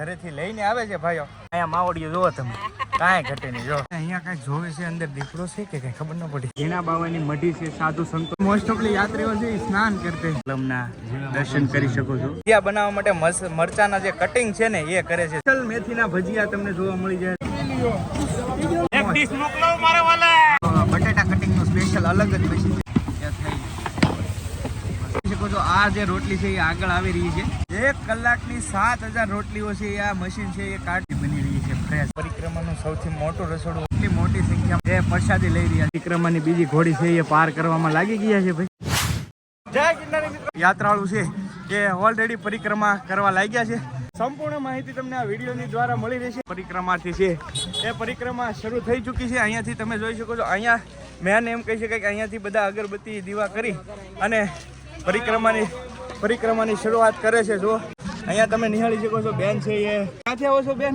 ઘરેથી લઈને આવે છે ભાઈઓ. અહીંયા માવડીઓ જોવો તમે, કાંઈ ઘટે નહીં. જો અહીંયા કાંઈ જોવે છે, અંદર દીપડો છે કે કઈ ખબર ન પડી. ઝીણા બાવાની મઢી છે, સાધુ સંતો મોસ્ટ ઓફલી યાત્રીઓ છે સ્નાન કરતે લમના દર્શન કરી શકો છો. ભજીયા બનાવવા માટે મરચાના જે કટિંગ છે ને એ કરે છે. મેથીના ભજીયા તમને જોવા મળી જાય. એક ડીશ મોકલો મારા વાલા. બટેટા કટિંગ નું સ્પેશિયલ અલગ જ પછી આ જે રોટલી છે એ આગળ આવી રહી છે. 1 કલાકની 7000 રોટલીઓ છે. આ મશીન છે એ કાઢી બની રહી છે ફ્રેશ. પરિક્રમાનું સૌથી મોટું રસોડું. એટલી મોટી સંખ્યામાં એ પ્રસાદી લઈ રહ્યા. પરિક્રમાની બીજી ઘોડી છે એ પાર કરવામાં લાગી ગયા છે ભાઈ. જય ગિરનારી મિત્રો. યાત્રાળુ છે એ ઓલરેડી પરિક્રમા કરવા લાગ્યા છે. સંપૂર્ણ માહિતી તમને આ વિડીયોની દ્વારા મળી રહેશે. પરિક્રમાથી છે એ પરિક્રમા શરૂ થઈ ચૂકી છે. અહીંયાથી તમે જોઈ શકો છો. અહીંયા મેન એમ કહી શકાય કે અહીંયાથી બધા અગરબત્તી દીવા કરી અને પરિક્રમાની શરૂઆત કરે છે. જો અહીંયા તમે નિહાળી શકો છો. બેન છે એ ક્યાંથી આવો છો બેન?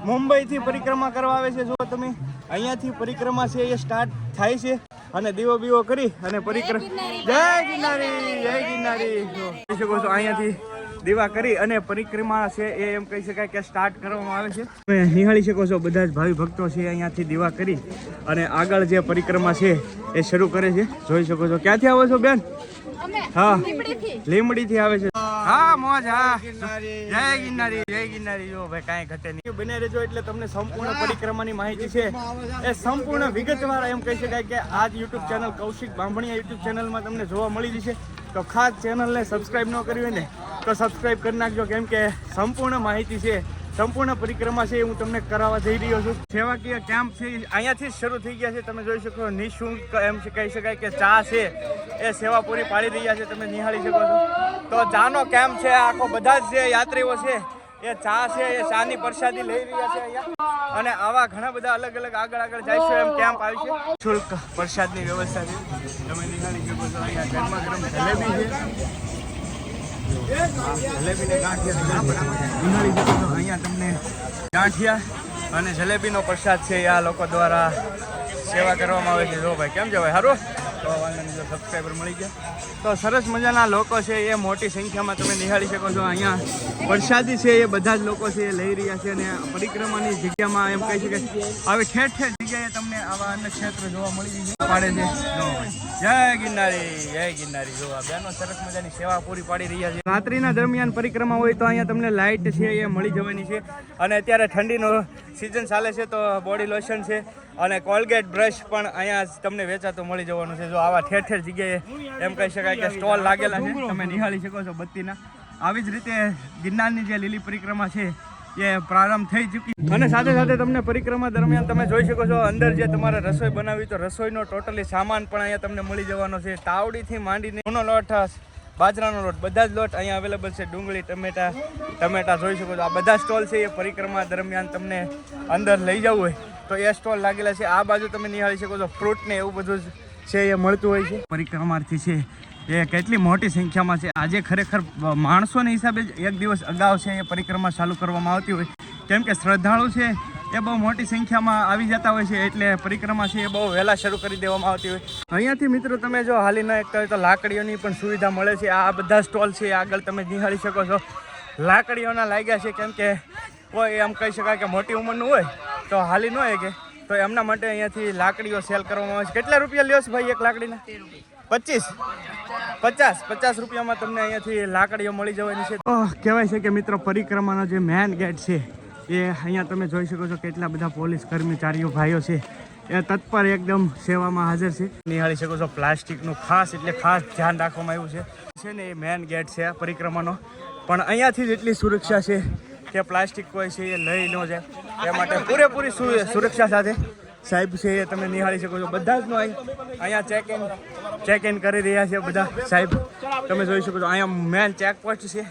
મુંબઈથી પરિક્રમા કરવા આવે છે. જો તમે અહીંયાથી પરિક્રમા છે એ સ્ટાર્ટ થાય છે અને દીવો બીવો કરી અને પરિક્રમા જય ગિરનારી જય ગિરનારી જોઈ શકો છો. અહીંયાથી દીવા કરી અને પરિક્રમા છે એ એમ કહી શકાય કે સ્ટાર્ટ કરવામાં આવે છે. તમે નિહાળી શકો છો બધા જ ભાવિ ભક્તો છે અહીંયાથી દીવા કરી અને આગળ જે પરિક્રમા છે એ શરૂ કરે છે. જોઈ શકો છો. ક્યાંથી આવો છો બેન? હા, લીમડીથી આવે છે. હા મોજ. હા જય ગિરનારી જય ગિરનારી. જો ભાઈ કાંઈ ઘટે નહીં. બને રહેજો એટલે તમને સંપૂર્ણ પરિક્રમાની માહિતી છે એ સંપૂર્ણ વિગતવાર એમ કહી શકાય કે આ જ YouTube channel Kaushik Bamaniya YouTube ચેનલમાં તમને જોવા મળી જશે. તો ખાસ ચેનલને સબસ્ક્રાઈબ ન કરી હોય ને તો સબસ્ક્રાઈબ કરી નાખજો, કેમ કે સંપૂર્ણ માહિતી છે, સંપૂર્ણ પરિક્રમા છે હું તમને કરાવવા જઈ રહ્યો છું. સેવાકીય કેમ્પ છે અહીંયાથી શરૂ થઈ ગયા છે. તમે જોઈ શકો નિઃશુલ્ક એમ કહી શકાય કે ચા છે એ સેવા પૂરી પાડી રહ્યા છે. તમે નિહાળી શકો છો. તો ચાનો કેમ્પ છે આખો. બધા જ જે યાત્રીઓ છે એ ચા છે એ ચાની પ્રસાદી લઈ રહ્યા છે અહીંયા. અને આવા ઘણા બધા અલગ અલગ આગળ જઈશું એમ કેમ્પ આવી છે. શુલ્ક પ્રસાદની વ્યવસ્થા છે. તમે નિહાળી શકો છો. અહીંયા ગરમા ગરમ જલેબી છે. જલેબી ને ગાંઠિયા નિહાળી શકો છો. અહીંયા તમને ગાંઠિયા અને જલેબીનો પ્રસાદ છે આ લોકો દ્વારા સેવા કરવામાં આવે છે. જો ભાઈ કેમ છે ભાઈ? સારું. તો વાંધો જો સબસ્ક્રાઈબર મળી ગયા તો સરસ મજાના લોકો છે એ મોટી સંખ્યામાં તમે નિહાળી શકો છો. અહીંયા પ્રસાદી છે એ બધા જ લોકો છે એ લઈ રહ્યા છે. અને પરિક્રમાની જગ્યામાં એમ કહી શકાય આવી ઠેર ઠેર જગ્યાએ તમને આવા અન્ય ક્ષેત્ર જોવા મળી પાડે છે. જય ગિરનારી જય ગિરનારી. જો આ બેનો સરસ મજાની સેવા પૂરી પાડી રહ્યા છે. રાત્રિના દરમિયાન પરિક્રમા હોય તો અહીંયા તમને લાઇટ છે એ મળી જવાની છે. અને અત્યારે ઠંડીનો સિઝન ચાલે છે તો બોડી લોશન છે અને કોલગેટ બ્રશ પણ અહીંયા તમને વેચાતું મળી જવાનું છે. જો આવા ઠેર ઠેર જગ્યાએ એમ કહી શકાય કે સ્ટોલ લાગેલા છે. તમે નિહાળી શકો છો બત્તીના. આવી જ રીતે ગિરનારની જે લીલી પરિક્રમા છે એ પ્રારંભ થઈ ચૂકી. અને સાથે સાથે તમને પરિક્રમા દરમિયાન તમે જોઈ શકો છો અંદર જે તમારે રસોઈ બનાવી તો રસોઈનો ટોટલી સામાન પણ અહીંયા તમને મળી જવાનો છે. તાવડીથી માંડીને ઘઉંનો લોટ, બાજરાનો લોટ, બધા જ લોટ અહીંયા અવેલેબલ છે. ડુંગળી, ટમેટા જોઈ શકો છો. આ બધા સ્ટોલ છે એ પરિક્રમા દરમિયાન તમને અંદર લઈ જવું હોય તો એ સ્ટોલ લાગેલા છે. આ બાજુ તમે નિહાળી શકો છો ફ્રૂટ ને એવું બધું છે એ મળતું હોય છે. પરિક્રમાર્થી છે એ કેટલી મોટી સંખ્યામાં છે. આજે ખરેખર માણસોના હિસાબે જ એક દિવસ અગાઉ છે એ પરિક્રમા ચાલુ કરવામાં આવતી હોય, કેમ કે શ્રદ્ધાળુ છે એ બહુ મોટી સંખ્યામાં આવી જતા હોય છે. એટલે પરિક્રમા છે એ બહુ વહેલા શરૂ કરી દેવામાં આવતી હોય. અહીંયાથી મિત્રો તમે જો હાલી ન એકતા હોય તો લાકડીઓની પણ સુવિધા મળે છે. આ બધા સ્ટોલ છે આગળ તમે નિહાળી શકો છો. લાકડીઓના લાગ્યા છે, કેમ કે કોઈ એમ કહી શકાય કે મોટી ઉંમરનું હોય તો હાલી ન હોય કે તો એમના માટે અહીંયાથી લાકડીઓ સેલ કરવામાં આવે છે. કેટલા રૂપિયા લ્યો છો ભાઈ એક લાકડીના? 50 રૂપિયામાં તમને અહીંયાથી લાકડીઓ મળી જવાની છે. કહેવાય છે કે મિત્રો પરિક્રમાનો જે મેન ગેટ છે એ અહીંયા તમે જોઈ શકો છો. કેટલા બધા પોલીસ કર્મચારીઓ ભાઈઓ છે એ તત્પર એકદમ સેવામાં હાજર છે. નિહાળી શકો છો પ્લાસ્ટિકનું ખાસ ધ્યાન રાખવામાં આવ્યું છે ને. એ મેન ગેટ છે પરિક્રમાનો. પણ અહીંયાથી જ એટલી સુરક્ષા છે કે પ્લાસ્ટિક કોઈ છે એ લઈ ન જાય એ માટે પૂરેપૂરી સુરક્ષા સાથે સાહેબ છે એ તમે નિહાળી શકો છો. બધા જ નો અહીંયા ચેક ઇન કરી રહ્યા છે બધા સાહેબ. તમે જોઈ શકો છો અહીંયા મેન ચેકપોસ્ટ છે,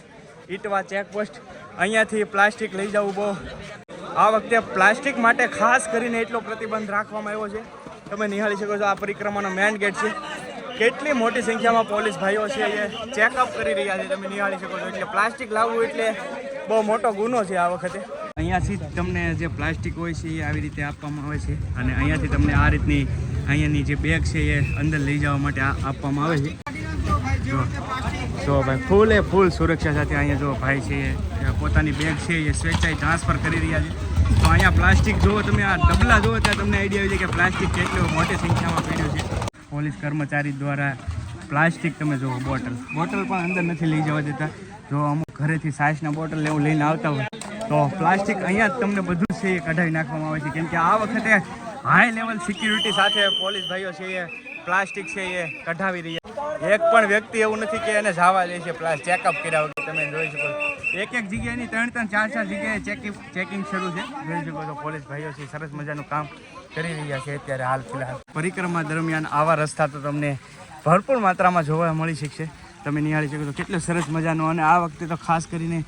ઈટવા ચેકપોસ્ટ. અહીંયાથી પ્લાસ્ટિક લઈ જવું બહુ આ વખતે પ્લાસ્ટિક માટે ખાસ કરીને એટલો પ્રતિબંધ રાખવામાં આવ્યો છે. તમે નિહાળી શકો છો આ પરિક્રમાનો મેન ગેટ છે. કેટલી મોટી સંખ્યામાં પોલીસ ભાઈઓ છે એ ચેકઅપ કરી રહ્યા છે. તમે નિહાળી શકો છો. એટલે પ્લાસ્ટિક લાવવું એટલે બહુ મોટો ગુનો છે આ વખતે. અહીંયાથી તમને જે પ્લાસ્ટિક હોય છે એ આવી રીતે આપવામાં આવે છે. અને અહીંયાથી તમને આ રીતની અહીંયાની જે બેગ છે એ અંદર લઈ જવા માટે આપવામાં આવે છે. જો ભાઈ ફૂલ સુરક્ષા સાથે અહીંયા જો ભાઈ છે એ પોતાની બેગ છે એ સ્વેચ્છાએ ટ્રાન્સફર કરી રહ્યા છે. તો અહીંયા પ્લાસ્ટિક જુઓ તમે, આ ડબલા જુઓ ત્યાં તમને આઈડિયા આવી જાય કે પ્લાસ્ટિક કેટલી મોટી સંખ્યામાં પડ્યું છે. પોલીસ કર્મચારી દ્વારા પ્લાસ્ટિક તમે જુઓ, બોટલ પણ અંદર નથી લઈ જવા દેતા. જો અમુક ઘરેથી સાસના બોટલ એવું લઈને આવતા હોય તો પ્લાસ્ટિક અહીંયા જ તમને બધું છે એ કઢાવી નાખવામાં આવે છે. કેમ કે આ વખતે હાઈ લેવલ સિક્યુરિટી સાથે પોલીસ ભાઈઓ છે એ પ્લાસ્ટિક છે એ કઢાવી રહ્યા. એક પણ વ્યક્તિ એવું નથી કે એને જવા દે છે ચેકઅપ કર્યા વગર. તમે જોઈ શકો એક જગ્યાએની 3-4 જગ્યાએ ચેકિંગ શરૂ છે. જોઈ શકો છો પોલીસ ભાઈઓ છે સરસ મજાનું કામ કરી રહ્યા છે અત્યારે હાલ ફિલહાલ. પરિક્રમા દરમિયાન આવા રસ્તા તો તમને ભરપૂર માત્રામાં જોવા મળી શકશે. તમે નિહાળી શકો છો કેટલો સરસ મજાનો. અને આ વખતે તો ખાસ કરીને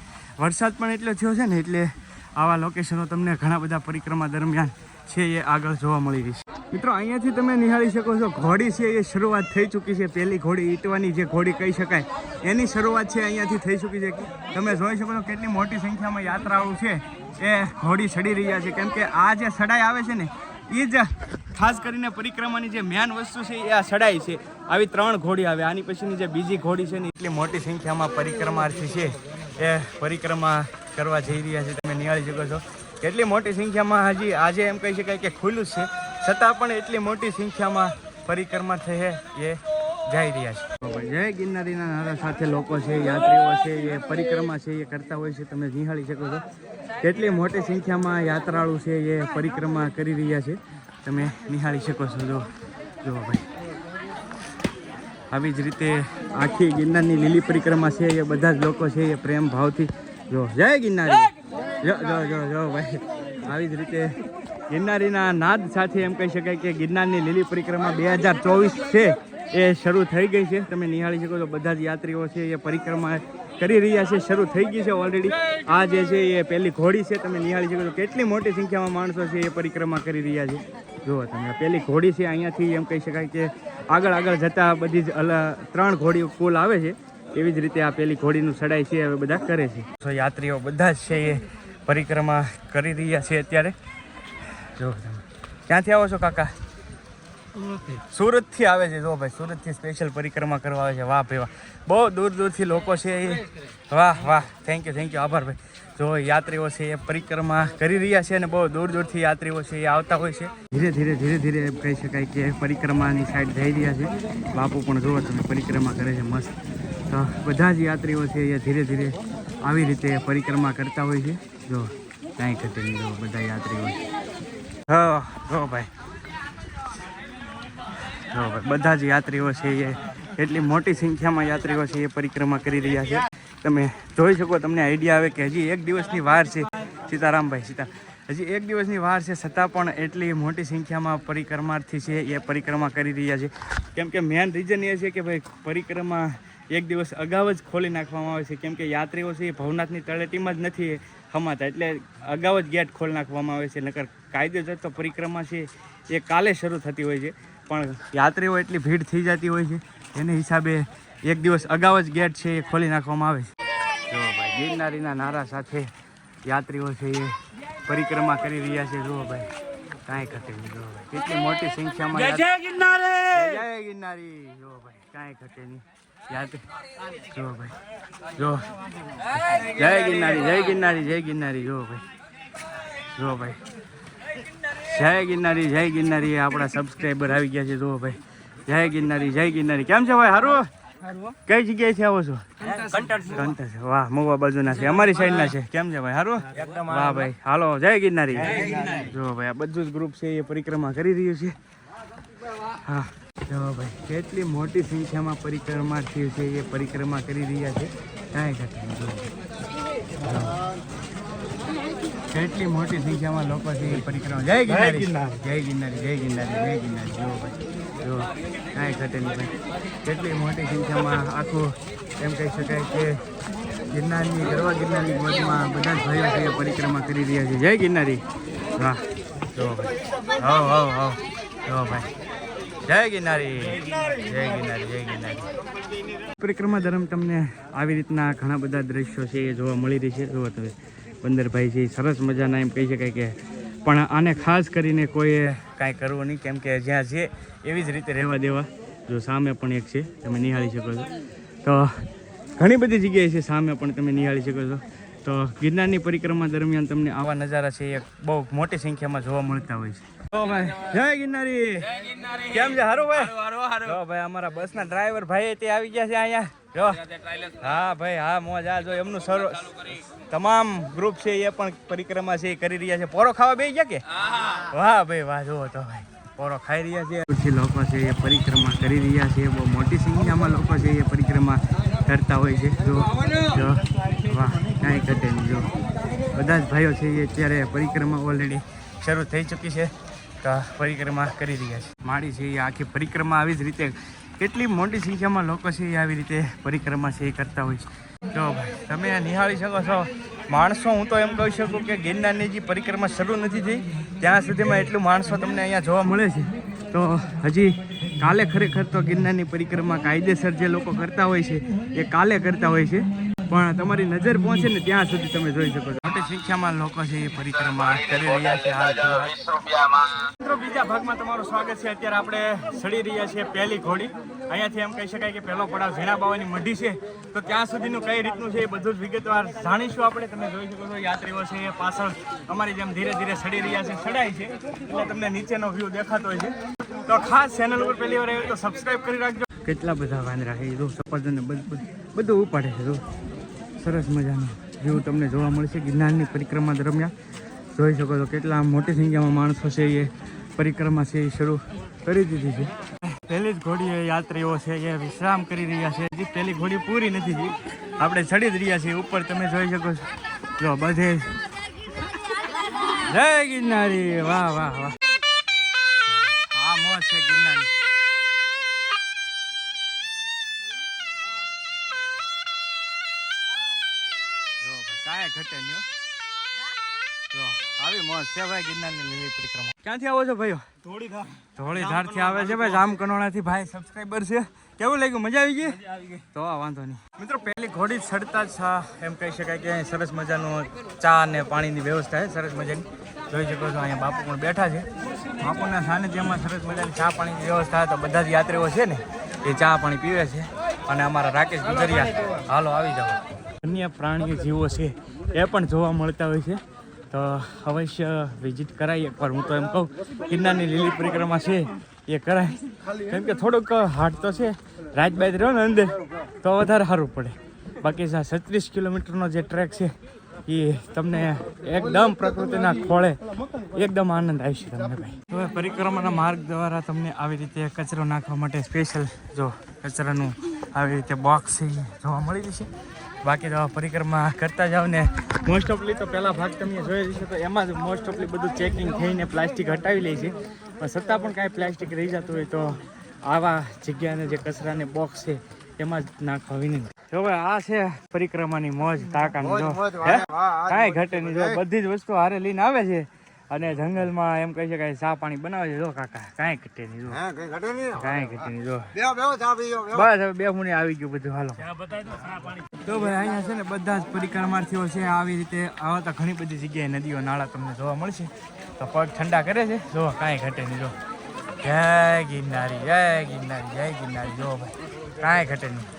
વરસાદ પણ એટલો થયો છે ને, એટલે આવા લોકેશનો તમને ઘણા બધા પરિક્રમા દરમિયાન છે એ આગળ જોવા મળી રહી છે. મિત્રો અહીંયાથી તમે નિહાળી શકો છો ઘોડી છે એ શરૂઆત થઈ ચૂકી છે. પહેલી ઘોડી ઈંટવાની જે ઘોડી કહી શકાય એની શરૂઆત છે અહીંયાથી થઈ ચૂકી છે. તમે જોઈ શકો છો કેટલી મોટી સંખ્યામાં યાત્રાળુ છે એ ઘોડી ચડી રહ્યા છે. કેમ કે આ જે સડાઈ આવે છે ને એ જ ખાસ કરીને પરિક્રમાની જે મેન વસ્તુ છે એ આ સડાઈ છે. આવી 3 ઘોડી આવે. આની પછીની જે બીજી ઘોડી છે ને એટલી મોટી સંખ્યામાં પરિક્રમાર્થી છે એ પરિક્રમા કરવા જઈ રહ્યા છે. તમે નિહાળી શકો છો કેટલી મોટી સંખ્યામાં. હજી આજે એમ કહી શકાય કે ખુલ્લું છે, છતાં પણ એટલી મોટી સંખ્યામાં પરિક્રમા થઈ એ જઈ રહ્યા છે. જય ગિરનારીના નારા સાથે લોકો છે, યાત્રીઓ છે એ પરિક્રમા છે એ કરતા હોય છે. તમે નિહાળી શકો છો કેટલી મોટી સંખ્યામાં યાત્રાળુ છે એ પરિક્રમા કરી રહ્યા છે. તમે નિહાળી શકો છો. જો ભાઈ આવી જ રીતે આખી ગિરનારની લીલી પરિક્રમા છે એ બધા જ લોકો છે એ પ્રેમ ભાવથી જો જય ગિરનારી જો ભાઈ આવી જ રીતે ગિરનારીના નાદ સાથે એમ કહી શકાય કે ગિરનારની લીલી પરિક્રમા 2024 છે એ શરૂ થઈ ગઈ છે. તમે નિહાળી શકો છો બધા જ યાત્રીઓ છે એ પરિક્રમા કરી રહ્યા છે. શરૂ થઈ ગઈ છે ઓલરેડી. આ જે છે એ પહેલી ઘોડી છે. તમે નિહાળી શકો છો કેટલી મોટી સંખ્યામાં માણસો છે એ પરિક્રમા કરી રહ્યા છે. જુઓ તમે પહેલી ઘોડી છે અહીંયાથી એમ કહી શકાય કે આગળ જતા બધી જ 3 ઘોડીઓ કુલ આવે છે. એવી જ રીતે આ પહેલી ઘોડીનું ચડાઈ છે હવે બધા કરે છે. તો યાત્રીઓ બધા જ છે એ પરિક્રમા કરી રહ્યા છે અત્યારે. જો તમે ક્યાંથી આવો છો કાકા? સુરતથી આવે છે. જો ભાઈ સુરતથી સ્પેશિયલ પરિક્રમા કરવા આવે છે. વાહ ભાઈ વાહ, બહુ દૂરથી લોકો છે એ. વાહ થેન્ક યુ આભાર ભાઈ. જો યાત્રીઓ છે એ પરિક્રમા કરી રહ્યા છે અને બહુ દૂરથી યાત્રીઓ છે એ આવતા હોય છે. ધીરે એમ કહી શકાય કે પરિક્રમાની સાઈડ જઈ રહ્યા છે. બાપુ પણ જુઓ તમે પરિક્રમા કરે છે મસ્ત. તો બધા જ યાત્રીઓ છે એ ધીરે આવી રીતે પરિક્રમા કરતા હોય છે. જો કાંઈ ઘટે નહીં. જો બધા યાત્રીઓ જો ભાઈ બધા જ યાત્રીઓ છે એ એટલી મોટી સંખ્યામાં યાત્રીઓ છે એ પરિક્રમા કરી રહ્યા છે. તમે જોઈ શકો, તમને આઈડિયા આવે કે હજી 1 દિવસની વાર છે. હજી 1 દિવસની વાર છે, છતાં પણ એટલી મોટી સંખ્યામાં પરિક્રમાર્થી છે એ પરિક્રમા કરી રહ્યા છે. કેમ કે મેન રીઝન એ છે કે ભાઈ પરિક્રમા 1 દિવસ અગાઉ જ ખોલી નાખવામાં આવે છે. કેમ કે યાત્રીઓ છે એ ભવનાથની તળેટીમાં જ નથી હમાતા, એટલે અગાઉ જ ગેટ ખોલી નાખવામાં આવે છે. નકર કાયદેસર તો પરિક્રમા છે એ કાલે શરૂ થતી હોય છે, પણ યાત્રીઓ એટલી ભીડ થઈ જતી હોય છે એને હિસાબે 1 દિવસ અગાઉ જ ગેટ છે એ ખોલી નાખવામાં આવે છે. જો ભાઈ ગિરનારીના નારા સાથે યાત્રીઓ છે એ પરિક્રમા કરી રહ્યા છે. જુઓ ભાઈ કાંઈ ઘટે નહીં. જુઓ ભાઈ કેટલી મોટી સંખ્યામાં જય ગિરનારી. જુઓ ભાઈ કાંઈ ઘટે નહીં. જો ભાઈ જો જય ગિરનારી. જો ભાઈ જય ગિરનારી. આપણા સબસ્ક્રાઈબર આવી ગયા છે. જુઓ ભાઈ જય ગિરનારી. કેમ છે ભાઈ? સારું. કઈ જગ્યાએથી આવો છો? કંટર. વાહ, મહુવા બાજુના છે, અમારી સાઈડના છે. કેમ છે ભાઈ? સારું. વાહ ભાઈ, હાલો જય ગિરનારી. જો ભાઈ આ બધું જ ગ્રુપ છે એ પરિક્રમા કરી રહ્યું છે. હા જો ભાઈ કેટલી મોટી સંખ્યામાં પરિક્રમાર્થીઓ છે એ પરિક્રમા કરી રહ્યા છે. કાંઈ ઘટે કેટલી મોટી સંખ્યામાં લોકો છે એ પરિક્રમા. જય ગિરનારી. જો ભાઈ જો કાંઈ ઘટે નહીં ભાઈ. કેટલી મોટી સંખ્યામાં આખું એમ કહી શકાય કે ગિરનારની ગિરનારની ગોદમાં બધા જ ભાઈઓ છે એ પરિક્રમા કરી રહ્યા છે. જય ગિરનારી. વાહ જો ભાઈ જો ભાઈ જય ગિરનારી. પરિક્રમા દરમિયાન તમને આવી રીતના ઘણા બધા દ્રશ્યો છે એ જોવા મળી રહી છે. જુઓ તમે બંદરભાઈ છે સરસ મજાના એમ કહી શકાય કે, પણ આને ખાસ કરીને કોઈએ કાંઈ કરવું નહીં. કેમ કે જ્યાં છે એવી જ રીતે રહેવા દેવા. જો સામે પણ એક છે, તમે નિહાળી શકો છો. તો ઘણી બધી જગ્યાએ છે, સામે પણ તમે નિહાળી શકો છો. તો ગિરનારની પરિક્રમા દરમિયાન તમને આવા નજારા છે એ બહુ મોટી સંખ્યામાં જોવા મળતા હોય છે. તો ભાઈ જય ગિરનારી, કેમ છે? હારું ભાઈ? જો ભાઈ અમારા બસના ડ્રાઈવર ભાઈ તે આવી ગયા છે અહીંયા. જો હા ભાઈ, હા મોજ. આ જો એમનું તમામ ગ્રુપ છે એ પણ પરિક્રમા છે એ કરી રહ્યા છે. પોરો ખાવા બેસી ગયા કે? વાહ ભાઈ વાહ. જો તો ભાઈ પોરો ખાઈ રહ્યા છે. પછી લોકો છે એ પરિક્રમા કરી રહ્યા છે. બહુ મોટી સંખ્યામાં લોકો છે એ પરિક્રમા કરતા હોય છે. જો વાહ, કાંઈ ઘટે નહીં. જો બધા જ ભાઈઓ છે એ અત્યારે પરિક્રમા ઓલરેડી શરૂ થઈ ચૂકી છે, તો પરિક્રમા કરી રહ્યા છે. માળી છે એ આખી પરિક્રમા આવી જ રીતે કેટલી મોટી સંખ્યામાં લોકો છે એ આવી રીતે પરિક્રમા છે એ કરતા હોય છે. જો ભાઈ તમે નિહાળી શકો છો માણસો. હું તો એમ કહી શકું કે ગિરનારની જે પરિક્રમા શરૂ નથી થઈ ત્યાં સુધીમાં એટલું માણસો તમને અહીંયા જોવા મળે છે. તો હજી કાલે ખરેખર તો ગિરનારની પરિક્રમા કાયદેસર જે લોકો કરતા હોય છે એ કાલે કરતા હોય છે, પણ તમારી નજર પહોંચે ને ત્યાં સુધી તમે જોઈ શકો છો મોટી સંખ્યામાં લોકો છે એ પરિક્રમા કરી રહ્યા છે. મિત્રો બીજા ભાગમાં તમારું સ્વાગત છે. અત્યારે આપણે ચડી રહ્યા છીએ પહેલી ઘોડી. અહીંયાથી એમ કહી શકાય કે પહેલો પડાવ ઝીણા બાવાની મઢી છે, તો ત્યાં સુધીનું કઈ રીતનું છે એ બધું જ વિગતવાર જાણીશું આપણે. તમે જોઈ શકો છો યાત્રીઓ છે એ પાછળ અમારી જેમ ધીરે ધીરે ચડી રહ્યા છે. ચડાય છે એટલે તમને નીચેનો વ્યૂ દેખાતો હોય છે. તો ખાસ ચેનલ ઉપર પહેલી વાર આવ્યો તો સબસ્ક્રાઇબ કરી રાખજો. કેટલા બધા વાંદરા છે, જો સફરજન બધું ઉપાડે છે. જો સરસ મજાનો વ્યૂ તમને જોવા મળશે ગિરનારની પરિક્રમા દરમિયાન. જોઈ શકો છો કેટલા મોટી સંખ્યામાં માણસો છે એ પરિક્રમા છે એ શરૂ કરી દીધી છે. પહેલી જ ઘોડી યાત્રીઓ છે એ વિશ્રામ કરી રહ્યા છે. હજી પહેલી ઘોડી પૂરી નથી થઈ, આપણે ચડી જ રહ્યા છીએ ઉપર. તમે જોઈ શકો છો. જો બધે જય ગિરનારી. વાહ વાહ વાહ. હા મોજ છે ગિરનારી. કાંઈ ઘટે નહીં. તો આવી મોજ છે ભાઈ ગિરનારની લીલી પરિક્રમા. ક્યાંથી આવો છો ભાઈઓ? ધોળીધારથી આવે છે ભાઈ, જામકંડોળાથી ભાઈ સબસ્ક્રાઈબર છે. કેવું લાગ્યું? મજા આવી ગઈ? તો વાંધો નહીં. મિત્રો પહેલી ઘોડી ચડતા જ એમ કહી શકાય કે સરસ મજાનું ચા અને પાણીની વ્યવસ્થા છે સરસ મજાની. જોઈ શકો છો અહીંયા બાપુ પણ બેઠા છે. બાપુના સાનિધ્યમાં સરસ મજાની ચા પાણીની વ્યવસ્થા. તો બધા જ યાત્રીઓ છે ને એ ચા પાણી પીવે છે. અને અમારા રાકેશ ગુજરિયા હાલો આવી જાઓ. અન્ય પ્રાણીઓ જીવો છે એ પણ જોવા મળતા હોય છે, તો અવશ્ય વિઝિટ કરાય એકવાર. હું તો એમ કહું ગિરનારની લીલી પરિક્રમા છે એ કરાય, કેમ કે થોડુંક હાર્ડ તો છે. રાજબાદ રહ્યો ને અંદર તો વધારે સારું પડે. બાકી 36 કિલોમીટરનો જે ટ્રેક છે એ તમને એકદમ પ્રકૃતિના ખોળે એકદમ આનંદ આવશે તમને ભાઈ. હવે પરિક્રમાના માર્ગ દ્વારા તમને આવી રીતે કચરો નાખવા માટે સ્પેશિયલ જો કચરાનું આવી રીતે બોક્સ છે એ જોવા મળી જશે. બાકી તો પરિક્રમા કરતા જાઓ ને મોસ્ટ ઓફલી તો પહેલા ભાગ તમે જોઈ જશે તો એમાં જ મોસ્ટ ઓફલી બધું ચેકિંગ થઈને પ્લાસ્ટિક હટાવી લે છે, પણ છતાં પણ કાંઈ પ્લાસ્ટિક રહી જતું હોય તો આવા જગ્યાને જે કચરાને બોક્સ છે એમાં જ નાખવા વિનંતી. જો ભાઈ આ છે પરિક્રમાની મોજ તાકાની. જો કાંઈ ઘટે નહીં. જો બધી જ વસ્તુ હારે લઈને આવે છે અને જંગલમાં એમ કહી શકાય ચા પાણી બનાવે છે. જો કાકા કાંઈ ઘટે નહીં. જો કાંઈ ઘટે નહીં. જો બસ હવે 2 મિનિટ આવી ગયું બધું. હાલો તો ભાઈ અહીંયા છે ને બધા જ પરિક્રમાર્થીઓ છે આવી રીતે આવતા. ઘણી બધી જગ્યાએ નદીઓ નાળા તમને જોવા મળશે, તો પગ ઠંડા કરે છે. જો કાંઈ ઘટે નહીં. જો જય ગિરનારી, જય ગિરનારી, જય ગિરનારી. જો ભાઈ કાંઈ ઘટે નહીં.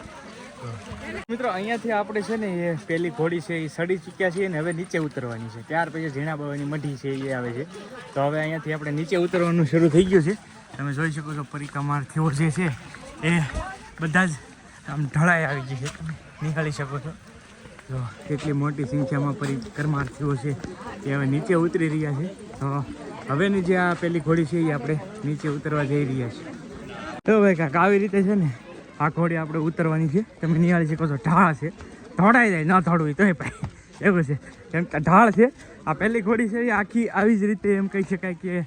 મિત્રો અહીંયાથી આપણે છે ને એ પહેલી ઘોડી છે એ સડી ચૂક્યા છીએ ને હવે નીચે ઉતરવાની છે. ત્યાર પછી ઝીણા બાવાની મઢી છે એ આવે છે. તો હવે અહીંયાથી આપણે નીચે ઉતરવાનું શરૂ થઈ ગયું છે. તમે જોઈ શકો છો પરિક્રમાર્થીઓ જે છે એ બધા જ આમ ઢળાઈ આવી ગઈ છે. તમે નિહાળી શકો છો. જો કેટલી મોટી સંખ્યામાં પરિક્રમાર્થીઓ છે એ હવે નીચે ઉતરી રહ્યા છે. તો હવેની જે આ પહેલી ઘોડી છે એ આપણે નીચે ઉતરવા જઈ રહ્યા છીએ. તો ભાઈ કાંક આવી રીતે છે ને આ ઘોડી આપણે ઉતરવાની છે. તમે નિહાળી શકો છો ઢાળ છે, ધોડાઈ જાય ન ધોડવું તોય ભાઈ એવું છે, કેમ કે ઢાળ છે. આ પહેલી ઘોડી છે એ આખી આવી જ રીતે એમ કહી શકાય કે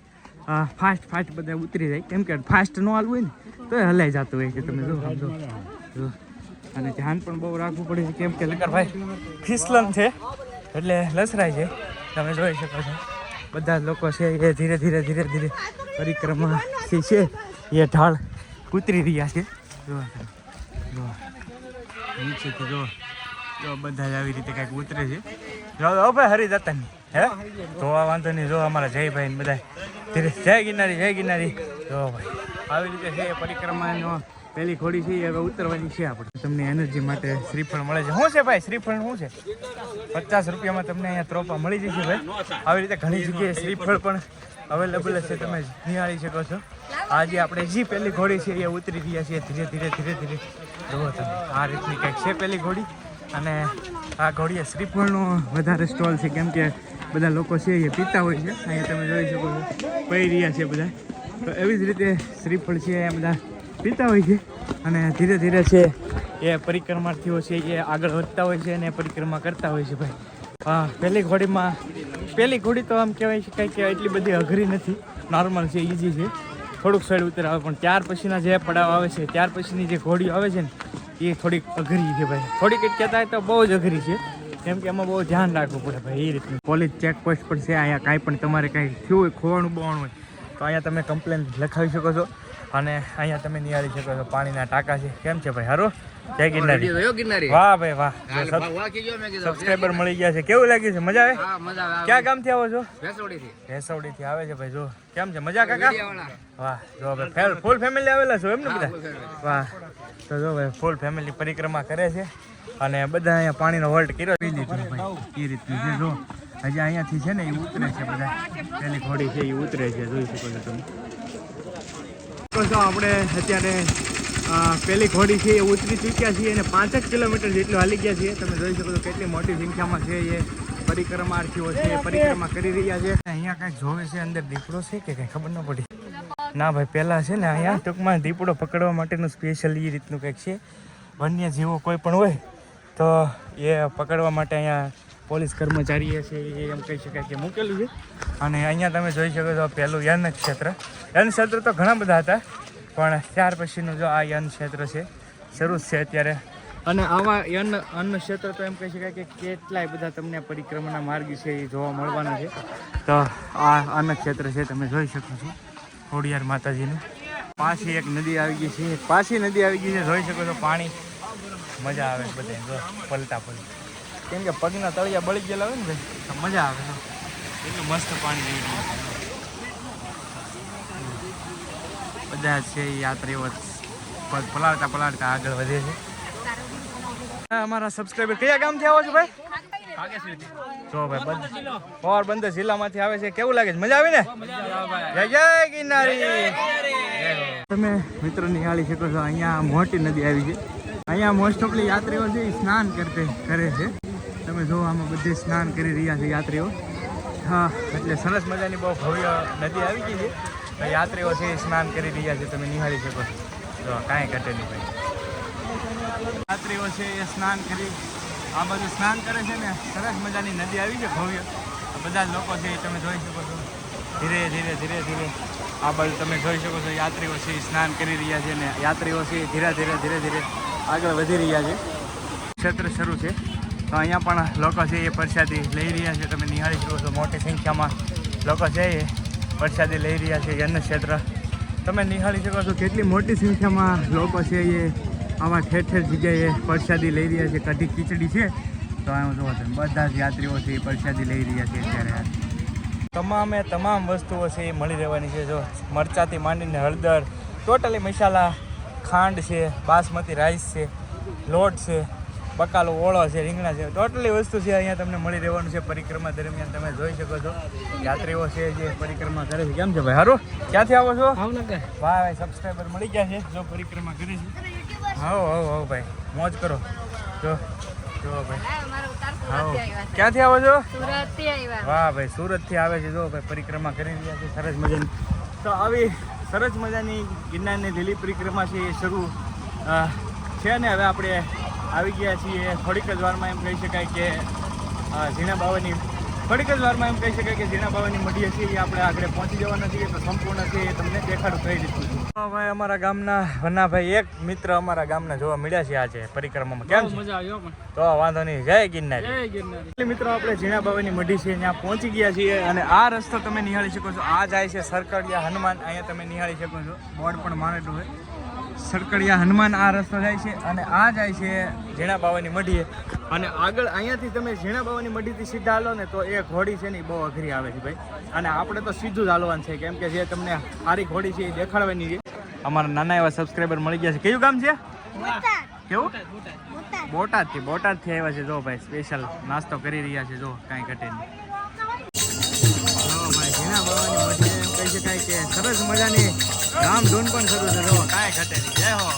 ફાસ્ટ બધા ઉતરી જાય, કેમ કે ફાસ્ટ ન હાલવું હોય ને તો એ હલાઈ જતું હોય છે. તમે જો અને ધ્યાન પણ બહુ રાખવું પડે છે, કેમ કે લકર ભાઈ ફિસલન છે એટલે લસરાય છે. તમે જોઈ શકો છો બધા લોકો છે એ ધીરે ધીરે પરિક્રમાથી છે એ ઢાળ ઉતરી રહ્યા છે. જો નીચેથી જો બધા જ આવી રીતે કાંઈક ઉતરે છે. જો ભાઈ હરી જતા નહીં હે તો આ વાંધો નહીં. જો અમારા જયભાઈ ને બધા ધીરે જય ગિરનારી, જય ગિરનારી. જો ભાઈ આવી રીતે છે પરિક્રમાનો પહેલી ઘોડી છે એ હવે ઉતરવાની છે આપણે. તમને એનર્જી માટે શ્રીફળ મળે છે. શું છે ભાઈ શ્રીફળ શું છે? 50 રૂપિયામાં તમને અહીંયા ત્રોપા મળી જશે ભાઈ. આવી રીતે ઘણી જગ્યાએ શ્રીફળ પણ અવેલેબલ છે, તમે નિહાળી શકો છો. આજે આપણે જે પહેલી ઘોડી છે એ ઉતરી રહ્યા છીએ ધીરે ધીરે. જુઓ તમે આ રીતની કંઈક છે પહેલી ઘોડી. અને આ ઘોડીએ શ્રીફળનો વધારે સ્ટોલ છે, કેમ કે બધા લોકો છે એ પીતા હોય છે. અહીંયા તમે જોઈ શકો છો પી રહ્યા છે બધા. તો એવી જ રીતે શ્રીફળ છે એ બધા પીતા હોય છે. અને ધીરે ધીરે છે એ પરિક્રમાર્થીઓ છે એ આગળ વધતા હોય છે અને પરિક્રમા કરતા હોય છે ભાઈ. હા, પહેલી ઘોડી તો આમ કહેવાય શકાય કે એટલી બધી અઘરી નથી, નોર્મલ છે, ઇઝી છે. થોડુંક સાઈડ ઉતર આવે, પણ ત્યાર પછીના જે પડાવ આવે છે, ત્યાર પછીની જે ઘોડીઓ આવે છે ને એ થોડીક અઘરી છે ભાઈ. થોડીક જ કહેતા હોય તો બહુ જ અઘરી છે, કેમ કે એમાં બહુ ધ્યાન રાખવું પડે ભાઈ. એ રીતનું પોલીસ ચેકપોસ્ટ પણ છે અહીંયા. કાંઈ પણ તમારે કાંઈ થયું હોય, ખોવાનું બોવાનું હોય તો અહીંયા તમે કમ્પ્લેન લખાવી શકો છો. અને અહીંયા તમે નિહાળી શકો છો પાણીના ટાંકા છે. કેમ છે ભાઈ? હારું? જય ગિરનારી. વાહ ભાઈ વાહ, સબસ્ક્રાઈબર મળી ગયા છે. કેવું લાગ્યું છે? મજા આવે? ક્યાં ગામથી આવો છો? ભેસવડી થી આવે છે ભાઈ. જો કેમ છે? મજા કાકા? વાહ, જો ભાઈ ફૂલ ફેમિલી આવેલા છો એમ ને બધા? વાહ, તો જો ભાઈ ફૂલ ફેમિલી પરિક્રમા કરે છે. અને બધા અહીંયા પાણીનો હોલ્ટ કર્યો પી લીધું ભાઈ. એ રીતનું છે. જો હજી અહીંયાથી છે ને એ ઉતરે છે બધા. પેલી ઘોડી છે એ ઉતરે છે, જોઈ શકો છો તમે. તો આપણે અત્યારે પહેલી ઘોડી છે એ ઉતરી ચૂક્યા છીએ અને 5 કિલોમીટર જેટલું હાલી ગયા છીએ. તમે જોઈ શકો છો કેટલી મોટી સંખ્યામાં છે એ પરિક્રમાર્થીઓ છે, પરિક્રમા કરી રહ્યા છે. અહીંયા કાંઈક જોવે છે, અંદર દીપડો છે કે કંઈ ખબર ન પડી. ના ભાઈ, પહેલાં છે ને અહીંયા ટૂંકમાં દીપડો પકડવા માટેનું સ્પેશિયલ એ રીતનું કંઈક છે. વન્ય જીવો કોઈ પણ હોય તો એ પકડવા માટે અહીંયા પોલીસ કર્મચારીએ છે એ એમ કહી શકાય કે મૂકેલું છે. અને અહીંયા તમે જોઈ શકો છો પહેલું યન ક્ષેત્ર. યન ક્ષેત્ર તો ઘણા બધા હતા, પણ ત્યાર પછીનું જો આ યન ક્ષેત્ર છે શરૂ છે અત્યારે. અને આવા અન્ન ક્ષેત્ર તો એમ કહી શકાય કે કેટલાય બધા તમને પરિક્રમાના માર્ગ છે એ જોવા મળવાના છે. તો આ અન્ન ક્ષેત્ર છે, તમે જોઈ શકો છો ખોડિયાર માતાજીનું. પાછી એક નદી આવી ગઈ છે, પાછી નદી આવી ગઈ છે, જોઈ શકો છો. પાણી મજા આવે બધે જો પલટા, કેમ કે પગના તળિયા બળી ગયેલા હોય ને ભાઈ, તો મજા આવે. એટલું મસ્ત પાણી આવી ગયું. બધા છે યાત્રીઓ પગ પલાળતા આગળ વધે છે. અમારા સબસ્ક્રાઈબર કયા ગામથી આવો છો ભાઈ? જો ભાઈ પોરબંદર જિલ્લામાંથી આવે છે. કેવું લાગે છે? મજા આવી ને? જય ગિરનારી. તમે મિત્રો નિહાળી શકો છો અહીંયા મોટી નદી આવી છે. અહીંયા મોસ્ટ ઓફલી યાત્રીઓ છે એ સ્નાન કરે છે. તમે જો આમાં બધે સ્નાન કરી રહ્યા છે યાત્રીઓ. હા, એટલે સરસ મજાની બહુ ભવ્ય નદી આવી ગઈ છે. તો યાત્રીઓ છે એ સ્નાન કરી રહ્યા છે, તમે નિહાળી શકો છો. જો કાંઈ ઘટે નહીં ભાઈ. યાત્રીઓ છે એ સ્નાન કરી આ બધું સ્નાન કરે છે ને. સરસ મજાની નદી આવી છે ભવ્ય. બધા જ લોકો છે એ તમે જોઈ શકો છો. ધીરે ધીરે આ બાજુ તમે જોઈ શકો છો યાત્રીઓ છે એ સ્નાન કરી રહ્યા છે. ને યાત્રીઓ છે એ ધીરે ધીરે આગળ વધી રહ્યા છે. ક્ષેત્ર શરૂ છે તો અહીંયા પણ લોકો છે એ પ્રસાદી લઈ રહ્યા છે. તમે નિહાળી શકો છો મોટી સંખ્યામાં લોકો છે એ પ્રસાદી લઈ રહ્યા છે. અન્ન ક્ષેત્ર તમે નિહાળી શકો છો કેટલી મોટી સંખ્યામાં લોકો છે એ આમાં ઠેર જગ્યાએ પ્રસાદી લઈ રહ્યા છે. કઢી ખીચડી છે તો આમ જોવો તમે બધા જ યાત્રીઓ છે એ પ્રસાદી લઈ રહ્યા છે. અત્યારે તમામ વસ્તુઓ છે એ મળી રહેવાની છે. જો મરચાંથી માંડીને હળદર, ટોટલી મસાલા, ખાંડ છે, બાસમતી રાઈસ છે, લોટ છે, બકાલો ઓળો છે, રીંગણા છે, ટોટલી વસ્તુ છે અહીંયા તમને મળી રહેવાનું છે. પરિક્રમા દરમિયાન તમે જોઈ શકો છો યાત્રીઓ છે જે પરિક્રમા કરે છે. કેમ છે ભાઈ? હારું? ક્યાંથી આવો છો? ભાવનગર. વાહ ભાઈ, સબસ્ક્રાઈબર મળી ગયા છે જો પરિક્રમા કરે છે. હા ભાઈ, મોજ કરો. જો ભાઈ, ક્યાંથી આવો છો? વાહ ભાઈ, સુરતથી આવે છે. જો ભાઈ પરિક્રમા કરી રહ્યા છે સરસ મજાની. તો આવી સરસ મજાની ગિરનારની લીલી પરિક્રમા છે એ શરૂ છે ને. હવે આપણે આવી ગયા છીએ થોડીક જ વારમાં એમ કહી શકાય કે ઝીણા બાવાની મઢીએ છે એ આપણે આગળ પહોંચી જવાના છીએ. તો સંપૂર્ણ છે એ તમને દેખાડું કઈ રીતનું છે. ભાઈ અમારા ગામના વનાભાઈ એક મિત્ર અમારા ગામના જોવા મળ્યા છે આજે પરિક્રમામાં. કેમ મજા આવ્યો? તો વાંધો નહીં. જય ગિરનારી. મિત્રો આપણે ઝીણા બાવાની મઢી છે ત્યાં પહોંચી ગયા છીએ. અને આ રસ્તો તમે નિહાળી શકો છો. આ જાય છે સરકડિયા હનુમાન. અહીંયા તમે નિહાળી શકો છો, બોર્ડ પણ મારેલું હોય. સરકડિયા હનુમાન આ રસ્તો જાય છે. અને આ જાય છે ઝીણા બાવાની મઢીએ. અને આગળ અહીંયાથી તમે ઝીણા બાવાની મઢીથી સીધા હાલો ને તો એ ઘોડી છે ને એ બહુ અઘરી આવે છે ભાઈ. અને આપણે તો સીધું જ હાલવાનું છે, કેમ કે જે તમને સારી ઘોડી છે એ દેખાડવાની છે. અમારા નાના એવા સબસ્ક્રાઈબર મળી ગયા છે. કયું ગામ છે? કેવું? બોટાદથી આવ્યા છે. જો ભાઈ સ્પેશિયલ નાસ્તો કરી રહ્યા છે. જો કાંઈ ઘટે નહીં. જો ભાઈ ઝીણા બાવાની મઢી એમ કહી શકાય કે સરસ મજાની ધામધૂમ પણ શરૂ છે. જો કાંઈ ઘટે નહીં. જય હો.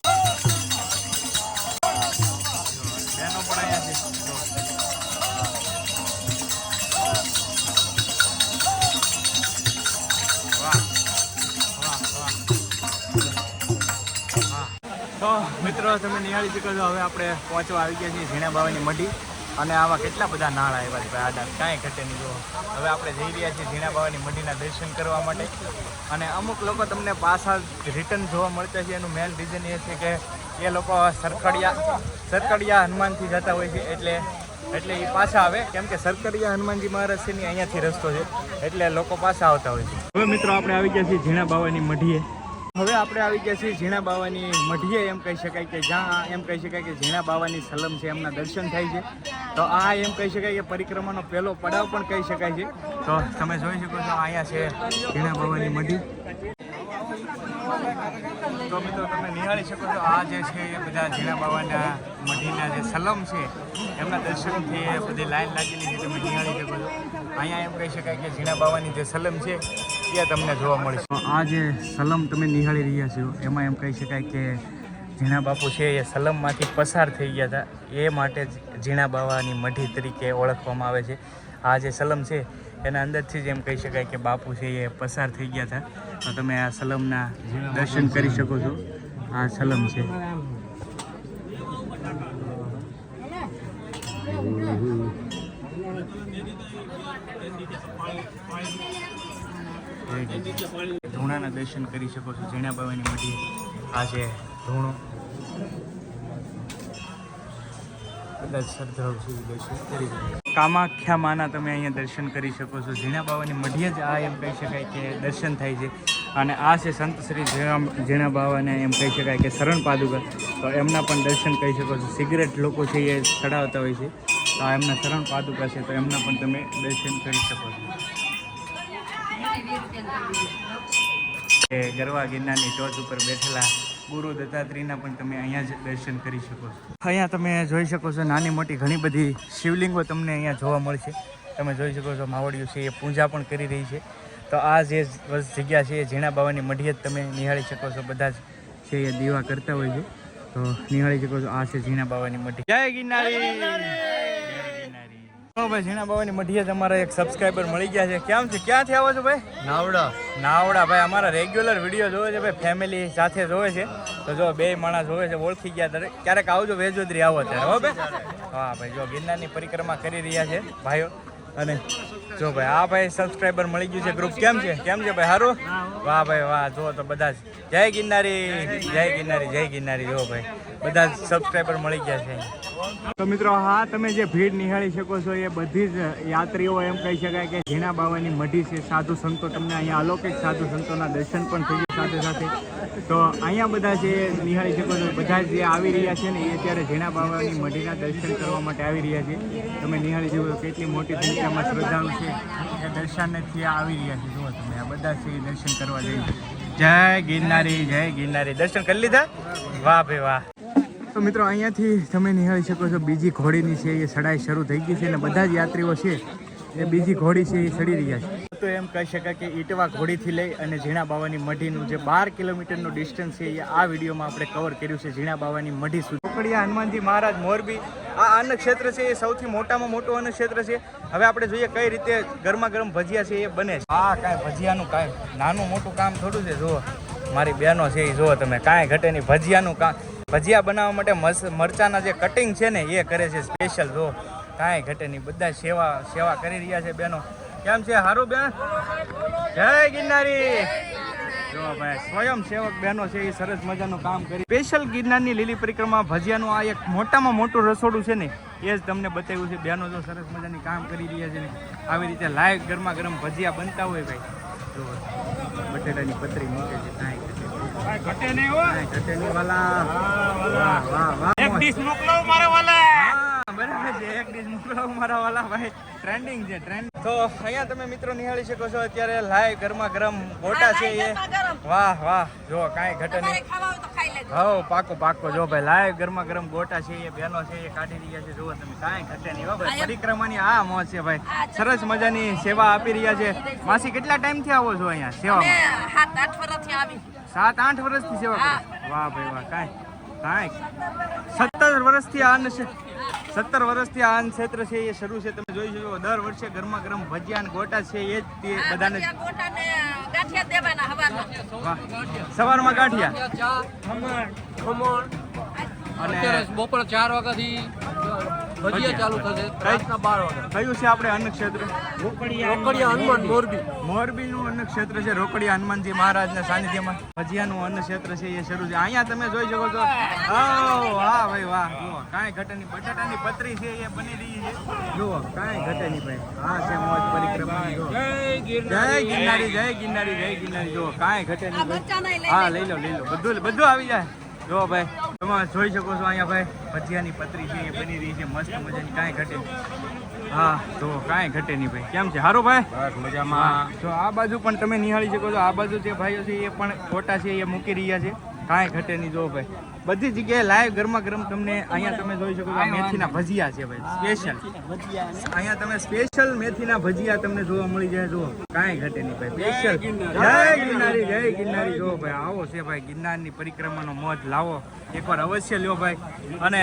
બહેનો પણ અહીંયા છે. તો મિત્રો તમે નિહાળી શકો છો. હવે આપણે પહોંચવા આવી ગયા છીએ ઝીણા બાવાની મઢી. અને આવા કેટલા બધા નાળ આવ્યા છે ભાઈ. આડા કાંઈ ઘટે નહીં. જો હવે આપણે જઈ રહ્યા છીએ ઝીણા બાવાની મઢીના દર્શન કરવા માટે. અને અમુક લોકો તમને પાછા રિટર્ન જોવા મળતા છે. એનું મેઇન રીઝન એ છે કે એ લોકો સરકડિયા હનુમાનથી જતા હોય છે. એટલે એ પાછા આવે, કેમ કે સરકડિયા હનુમાનજી મહારાજ છે ને અહીંયાથી રસ્તો છે, એટલે લોકો પાછા આવતા હોય છે. હવે મિત્રો આપણે આવી ગયા છીએ ઝીણા બાવાની મઢીએ. હવે આપણે આવી ગયા છીએ ઝીણા બાવાની મઢીએ. એમ કહી શકાય કે જ્યાં એમ કહી શકાય કે ઝીણા બાવાની સલમ છે, એમના દર્શન થાય છે. તો આ એમ કહી શકાય કે પરિક્રમાનો પહેલો પડાવ પણ કહી શકાય છે. તો તમે જોઈ શકો છો અહીંયા છે ઝીણા બાવાની મઢી. તો મિત્રો તમે નિહાળી શકો છો આ જે છે એ બધા ઝીણા બાવાના મઢીના જે સલમ છે એમના દર્શનથી એ બધી લાઈન લાગેલી છે. તમે નિહાળી શકો છો. અહીંયા એમ કહી શકાય કે ઝીણા બાવાની જે સલમ છે એ તમને જોવા મળશે. આ જે સલમ તમે નિહાળી રહ્યા છો એમાં એમ કહી શકાય કે ઝીણા બાપુ છે એ સલમમાંથી પસાર થઈ ગયા હતા, એ માટે જ ઝીણા બાવાની મઢી તરીકે ઓળખવામાં આવે છે. આ જે સલમ છે એના અંદરથી જ એમ કહી શકાય કે બાપુ છે એ પસાર થઈ ગયા હતા. તો તમે આ સલમના દર્શન કરી શકો છો. આ સલમ છે. ધૂણાના દર્શન કરી શકો છો. ઝીણા બાવાની મઢી આ છે ધૂણો. કદાચ શ્રદ્ધાળુ સુધી દર્શન કરી શકો. કામાખ્યા માના તમે અહીંયા દર્શન કરી શકો છો. ઝીણા બાવાની મઢીએ જ આ એમ કહી શકાય કે દર્શન થાય છે. અને આ છે સંત શ્રી ઝીણા બાવાને એમ કહી શકાય કે શરણ પાદુકા. તો એમના પણ દર્શન કરી શકો છો. સિગરેટ લોકો છે એ ચડાવતા હોય છે, તો આ એમના શરણ પાદુકા છે, તો એમના પણ તમે દર્શન કરી શકો છો. એ ગરવા ગિરનારની ટોચ ઉપર બેઠેલા ગુરુ દત્તાત્રેયના પણ તમે અહીંયા જ દર્શન કરી શકો છો. અહીંયા તમે જોઈ શકો છો નાની મોટી ઘણી બધી શિવલિંગો તમને અહીંયા જોવા મળશે. તમે જોઈ શકો છો માવડીઓ છે એ પૂજા પણ કરી રહી છે. તો આ જે જગ્યા છે એ ઝીણા બાવાની મઢીએ જ તમે નિહાળી શકો છો. બધા જ છે એ દીવા કરતા હોય છે, તો નિહાળી શકો છો. આ છે ઝીણા બાવાની મઢી. જય ગિરનારી. ભાઈ ઝીણા બાવાની મઢીએ જ અમારા એક સબસ્ક્રાઈબર મળી ગયા છે. કેમ છે? ક્યાંથી આવો છો ભાઈ? નાવડા ભાઈ અમારા રેગ્યુલર વિડીયો જોવે છે ભાઈ, ફેમિલી સાથે જોવે છે. તો જો બે માણસ જોવે છે, ઓળખી ગયા. ક્યારેક આવજો વેજોદરી આવો ત્યારે. હો ભાઈ. હા ભાઈ જો ગિરનારની પરિક્રમા કરી રહ્યા છે ભાઈઓ. અને જો ભાઈ આ ભાઈ સબસ્ક્રાઈબર મળી ગયું છે ગ્રુપ. કેમ છે ભાઈ? સારું. વાહ ભાઈ વાહ. જો તો બધા જ જય ગિરનારી. જો ભાઈ બધા જ સબસ્ક્રાઈબર મળી ગયા છે. તો મિત્રો હા તમે જે ભીડ નિહાળી શકો છો એ બધી જ યાત્રીઓ એમ કહી શકાય કે ઝીણા બાવાની મઢી છે. સાધુ સંતો તમને અહીંયા અલૌકિક સાધુ સંતોના દર્શન પણ થઈ જાય સાથે. તો અહીંયા બધા જે નિહાળી શકો છો બધા જે આવી રહ્યા છે ને એ અત્યારે ઝીણા બાવાની મઢીના દર્શન કરવા માટે આવી રહ્યા છે. તમે નિહાળી શકો કેટલી મોટી સંખ્યામાં શ્રદ્ધાળુ છે એ દર્શનથી આવી રહ્યા છે. જુઓ તમે આ બધા છે એ દર્શન કરવા જઈ. જય ગિરનારી. દર્શન કરી લીધા? વાહ ભાઈ વાહ. તો મિત્રો અહીંયાથી તમે નિહાળી શકો છો બીજી ઘોડીની છે એ ચડાઈ શરૂ થઈ ગઈ છે. અને બધા જ યાત્રીઓ છે એ બીજી ઘોડી છે એ ચડી રહ્યા છે. તો એમ કહી શકાય કે ઈટવા ઘોડીથી લઈ અને ઝીણા બાવાની મઢીનું જે 12 કિલોમીટરનું ડિસ્ટન્સ છે એ આ વિડીયોમાં આપણે કવર કર્યું છે. ઝીણા બાવાની મઢી સુધી ચોકડિયા હનુમાનજી મહારાજ મોરબી આ અન્ન ક્ષેત્ર છે એ સૌથી મોટામાં મોટું અન્ન ક્ષેત્ર છે. હવે આપણે જોઈએ કઈ રીતે ગરમા ગરમ ભજીયા છે એ બને છે. હા કાંઈ ભજીયાનું કાંઈ નાનું મોટું કામ થોડું છે. જુઓ મારી બહેનો છે એ જુઓ તમે, કાંઈ ઘટે નહીં. ભજીયાનું કામ, ભજીયા બનાવવા માટે મરચાના જે કટિંગ છે ને એ કરે છે સ્પેશિયલ. જો કાંઈ ઘટે નહીં. બધા સેવા કરી રહ્યા છે બહેનો. કેમ છે? સારું બેન? જય ગિરનારી. જો ભાઈ સ્વયં સેવક બહેનો છે એ સરસ મજાનું કામ કરી. સ્પેશિયલ ગિરનારની લીલી પરિક્રમા ભજીયાનું આ એક મોટામાં મોટું રસોડું છે ને એ જ તમને બતાવ્યું છે. બહેનો જો સરસ મજાની કામ કરી રહ્યા છે ને આવી રીતે લાઈવ ગરમા ગરમ ભજીયા બનતા હોય ભાઈ. જો બટેટાની પતરી મૂકે છે. કાંઈ ઘટે નહીં વાલા. એક ડીશ મોકલો મારા વાલા. બરાબર છે. એક ડીશ મોકલો મારા વાલા ભાઈ, ટ્રેન્ડિંગ છે ટ્રેન્ડ. તો અહીંયા તમે મિત્રો નિહાળી શકો છો અત્યારે લાઈવ ગરમા ગરમ ગોટા છે એ. વાહ વાહ, જો કાંઈ ઘટે નહીં. હા પાકો પાકો. જો ભાઈ લાઈવ ગરમા ગરમ ગોટા છે એ બેનો છે એ કાઢી રહ્યા છે. જુઓ તમે, કાંઈ ઘટે નહીં હો ભાઈ. પરિક્રમાની આ મોજ છે ભાઈ. સરસ મજાની સેવા આપી રહ્યા છે. માસી કેટલા ટાઈમથી આવો છો અહીંયા સેવામાં? 7-8 વર્ષથી સેવા કરો. વાહ ભાઈ વાહ. કાંઈ 17 વર્ષથી આ અન્ન છે. 17 વર્ષથી આ અન્ન ક્ષેત્ર છે એ શરૂ છે. તમે જોઈ શકો દર વર્ષે ગરમા ગરમ ભજીયા અને ગોટા છે એ જ તે બધાને સવારમાં ગાંઠિયા અને બપોરે 4 વાગ્યાથી ભજીયા ચાલુ થશે. રાતના 12 વાગે. કયું છે આપણે અન્ન ક્ષેત્ર? રોકડિયા હનુમાન મોરબી. મોરબીનું અન્ન ક્ષેત્ર છે. રોકડિયા હનુમાનજી મહારાજના સાનિધ્યમાં ભજીયાનું અન્ન ક્ષેત્ર છે એ શરૂ છે. અહીંયા તમે જોઈ શકો છો. વાહ ભાઈ વાહ. જુઓ કાંઈ ઘટે નહીં. બટાટાની પતરી છે એ બની રહી છે. જુઓ કાંઈ ઘટે નહીં ભાઈ. આ છે મોજ પરિક્રમા. જય ગિરનારી જય ગિરનારી જય ગિરનારી. જુઓ કાંઈ ઘટે નહીં. હા લઈ લો બધું આવી જાય. જો ભાઈ તમે જોઈ શકો છો અહીંયા ભાઈ ભજીયાની પતરી છે એ બની રહી છે મસ્ત મજાની. કાંઈ ઘટે નહીં. હા તો કાંઈ ઘટે નહીં ભાઈ. કેમ છે? સારું ભાઈ? મજામાં. તો આ બાજુ પણ તમે નિહાળી શકો છો. આ બાજુ જે ભાઈઓ છે એ પણ ગોટા છે એ મૂકી રહ્યા છે. કાંઈ ઘટે નહીં. જો ભાઈ બધી જગ્યાએ લાઈવ ગરમા ગરમ તમને અહીંયા તમે જોઈ શકો છો. મેથીના ભજીયા છે ભાઈ સ્પેશિયલ. અહીંયા તમે સ્પેશિયલ મેથીના ભજીયા તમને જોવા મળી જાય. જુઓ કાંઈ ઘટે નહીં ભાઈ. સ્પેશિયલ જય ગિરનારી જય ગિરનારી. જો ભાઈ આવો છે ભાઈ ગિરનારની પરિક્રમાનો મોજ લાવો એકવાર અવશ્ય લ્યો ભાઈ. અને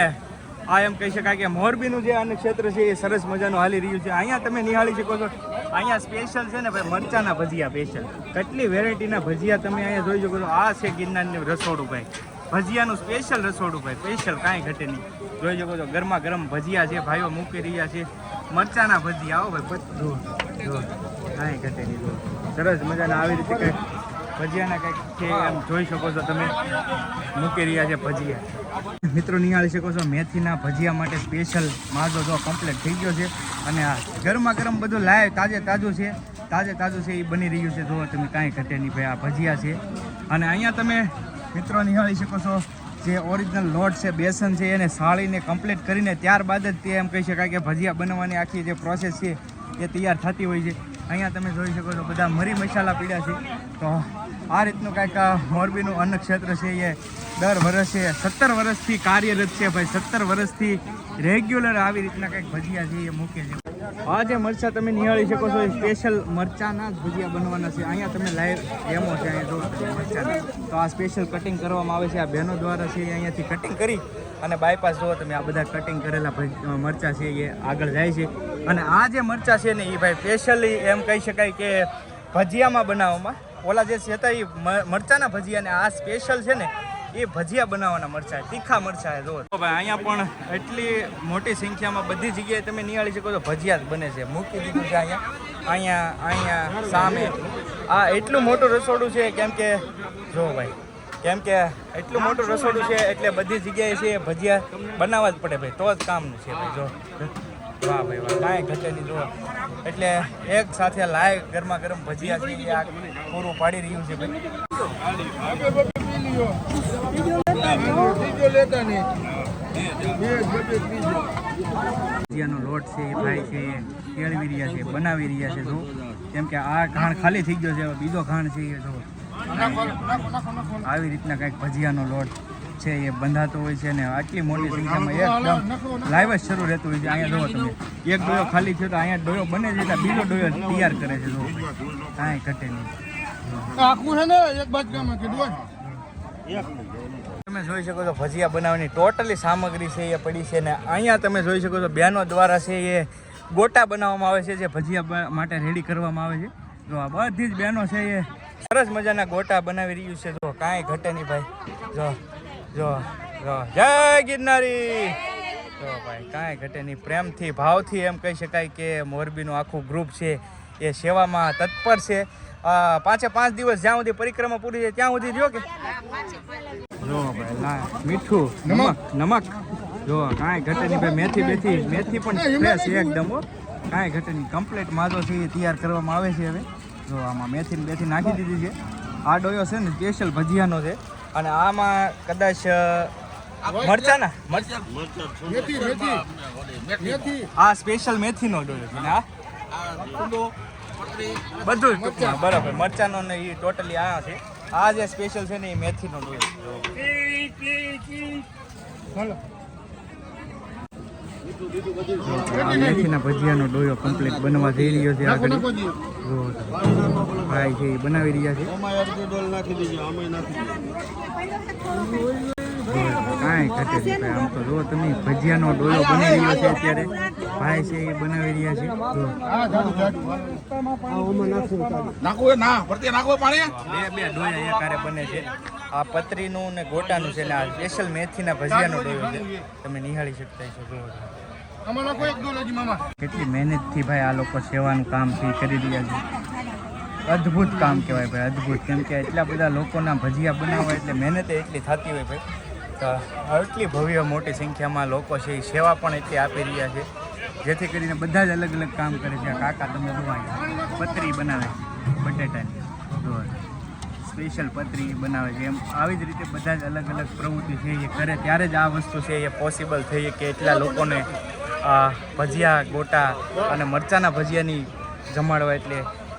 આ એમ કહી શકાય કે મોરબીનું જે અન્ન ક્ષેત્ર છે એ સરસ મજાનું હાલી રહ્યું છે. અહીંયા તમે નિહાળી શકો છો. અહીંયા સ્પેશિયલ છે ને ભાઈ મરચાના ભજીયા સ્પેશિયલ. કેટલી વેરાયટીના ભજીયા તમે અહીંયા જોઈ શકો છો. આ છે ગિરનારનું રસોડું ભાઈ. ભજીયાનું સ્પેશિયલ રસોડું ભાઈ સ્પેશિયલ. કાંઈ ઘટે નહીં. જોઈ શકો છો ગરમા ગરમ ભજીયા છે ભાઈઓ મૂકી રહ્યા છે. મરચાના ભજીયા આવો ભાઈ બધું. જો કાંઈ ઘટે નહીં. જો સરસ મજાના આવી રીતે કંઈક ભજીયાના કંઈક છે એમ જોઈ શકો છો તમે મૂકી રહ્યા છે ભજીયા. મિત્રો નિહાળી શકો છો મેથીના ભજીયા માટે સ્પેશિયલ માજો જો કમ્પ્લીટ થઈ ગયો છે. અને આ ગરમા ગરમ બધું લાઈવ તાજું છે એ બની રહ્યું છે. જો તમે કાંઈ ઘટે નહીં ભાઈ. આ ભજીયા છે. અને અહીંયા તમે મિત્રો નિહાળી શકો છો જે ઓરિજિનલ લોટ છે બેસન છે એને સાળીને કમ્પ્લીટ કરીને ત્યારબાદ જ તે એમ કહી શકાય કે ભજીયા બનાવવાની આખી જે પ્રોસેસ છે એ તૈયાર થતી હોય છે. અહીંયા તમે જોઈ શકો છો બધા મરી મસાલા પીડ્યા છે. તો આ રીતનું કાંઈક મોરબીનું અન્ન ક્ષેત્ર છે એ દર વર્ષે 17 વર્ષથી કાર્યરત છે ભાઈ. 17 વર્ષથી રેગ્યુલર આવી રીતના કંઈક ભજીયા છે એ મૂકે છે. આ જે મરચાં તમે નિહાળી શકો છો એ સ્પેશિયલ મરચાંના જ ભજીયા બનવાના છે. અહીંયા તમે લાઈવ ડેમો છે અહીંયા જો મરચાંના. તો આ સ્પેશિયલ કટિંગ કરવામાં આવે છે. આ બહેનો દ્વારા છે અહીંયાથી કટિંગ કરી અને બાયપાસ જુઓ તમે આ બધા કટિંગ કરેલા મરચાં છે એ આગળ જાય છે. અને આ જે મરચાં છે ને એ ભાઈ સ્પેશિયલી એમ કહી શકાય કે ભજીયામાં બનાવવામાં ઓલા જે છે એ મરચાંના ભજીયા ને આ સ્પેશિયલ છે ને એ ભજીયા બનાવવાના મરચાં તીખા મરચાં જો ભાઈ. અહીંયા પણ એટલી મોટી સંખ્યામાં બધી જગ્યાએ તમે નિહાળી શકો છો ભજીયા જ બને છે. મૂકી દીધું છે અહીંયા સામે. આ એટલું મોટું રસોડું છે કેમ કે જો ભાઈ એટલું મોટું રસોડું છે એટલે બધી જગ્યાએ છે ભજીયા બનાવવા જ પડે ભાઈ. તો જ કામનું છે ભાઈ. જો વાહ ભાઈ વાહ. કાંઈ ઘટે નહીં. જુઓ એટલે એક સાથે લાઈવ ગરમા ગરમ ભજીયા છે એ આ પૂરું પાડી રહ્યું છે ભાઈ. ભજીયાનો લોટ છે એ ભાઈ છે એ કેળવી રહ્યા છે બનાવી રહ્યા છે. જો કેમ કે આ ઘાણ ખાલી થઈ ગયો છે. બીજો ઘાણ છે એ જો આવી રીતના કંઈક ભજીયાનો લોટ છે એ બંધાતો હોય છે. ને આટલી મોટી સંખ્યામાં એકદમ લાઈવ જ શરૂ રહેતું હોય છે. અહીંયા જુઓ તમે એક ડોયો ખાલી થયો તો અહીંયા ડોયો બને છે એટલે બીજો ડોયો તૈયાર કરે છે. જો કાંઈ ઘટે નહીં. તમે જોઈ શકો છો ભજીયા બનાવવાની ટોટલી સામગ્રી છે એ પડી છે. ને અહીંયા તમે જોઈ શકો છો બહેનો દ્વારા છે એ ગોટા બનાવવામાં આવે છે જે ભજીયા માટે રેડી કરવામાં આવે છે. જો આ બધી જ બહેનો છે એ સરસ મજાના ગોટા બનાવી રહ્યું છે. જો કાંઈ ઘટે નહીં ભાઈ. જો જય ગિરનારી. જો ભાઈ કાંઈ ઘટે નહીં. પ્રેમથી ભાવથી એમ કહી શકાય કે મોરબીનું આખું ગ્રુપ છે એ સેવામાં તત્પર છે. 5 દિવસ જ્યાં સુધી પરિક્રમા પૂરી છે ત્યાં સુધી જો કે જો ભાઈ મીઠું નમક જો કાંઈ ઘટે નહીં ભાઈ. મેથી પણ ફ્રેશ એકદમ કાંઈ ઘટે નહીં. કમ્પ્લીટ માજો છે એ તૈયાર કરવામાં આવે છે. હવે જો આમાં મેથી નાખી દીધી છે. આ ડોયો છે ને સ્પેશિયલ ભજીયાનો છે. અને આમાં કદાચ મરચાના મેથી મેથી આ સ્પેશિયલ મેથીનો ડોયો છે ને આ બધું જ ટૂંકમાં બરાબર મરચાનો ને એ ટોટલી આ છે. આ જે સ્પેશિયલ છે ને એ મેથીનો ડોયો. આ મેથીના ભજીયાનો ડોયો કમ્પ્લીટ બનવા જઈ રહ્યો છે આગળ. ભાઈ છે એ બનાવી રહ્યા છે. કાંઈ ઘટે નહીં ભાઈ. આમ તો જો તમે ભજીયાનો ડોયો બની રહ્યો છે અત્યારે. ભાઈ છે એ બનાવી રહ્યા છે. બે ડોયા એકારે બને છે. આ પતરીનું ને ગોટાનું છે ને આ સ્પેશિયલ મેથીના ભજીયાનો ડોયો છે. તમે નિહાળી શકતા છો. કેટલી મહેનતથી ભાઈ આ લોકો સેવાનું કામ છે એ કરી રહ્યા છે. અદ્ભુત કામ કહેવાય ભાઈ, અદ્ભુત. કેમ કે એટલા બધા લોકોના ભજીયા બનાવવા એટલે મહેનત એટલી થતી હોય ભાઈ. તો આટલી ભવ્ય મોટી સંખ્યામાં લોકો છે એ સેવા પણ એટલી આપી રહ્યા છે, જેથી કરીને બધા જ અલગ અલગ કામ કરે છે. કાકા તમે જોવા પતરી બનાવે છે બટેટાની, જો સ્પેશિયલ પતરી બનાવે છે. એમ આવી જ રીતે બધા જ અલગ અલગ પ્રવૃત્તિ છે એ કરે ત્યારે જ આ વસ્તુ છે એ પોસિબલ થઈ કે એટલા લોકોને ભજીયા ગોટા અને મરચાના ભજીયાની જમાડવા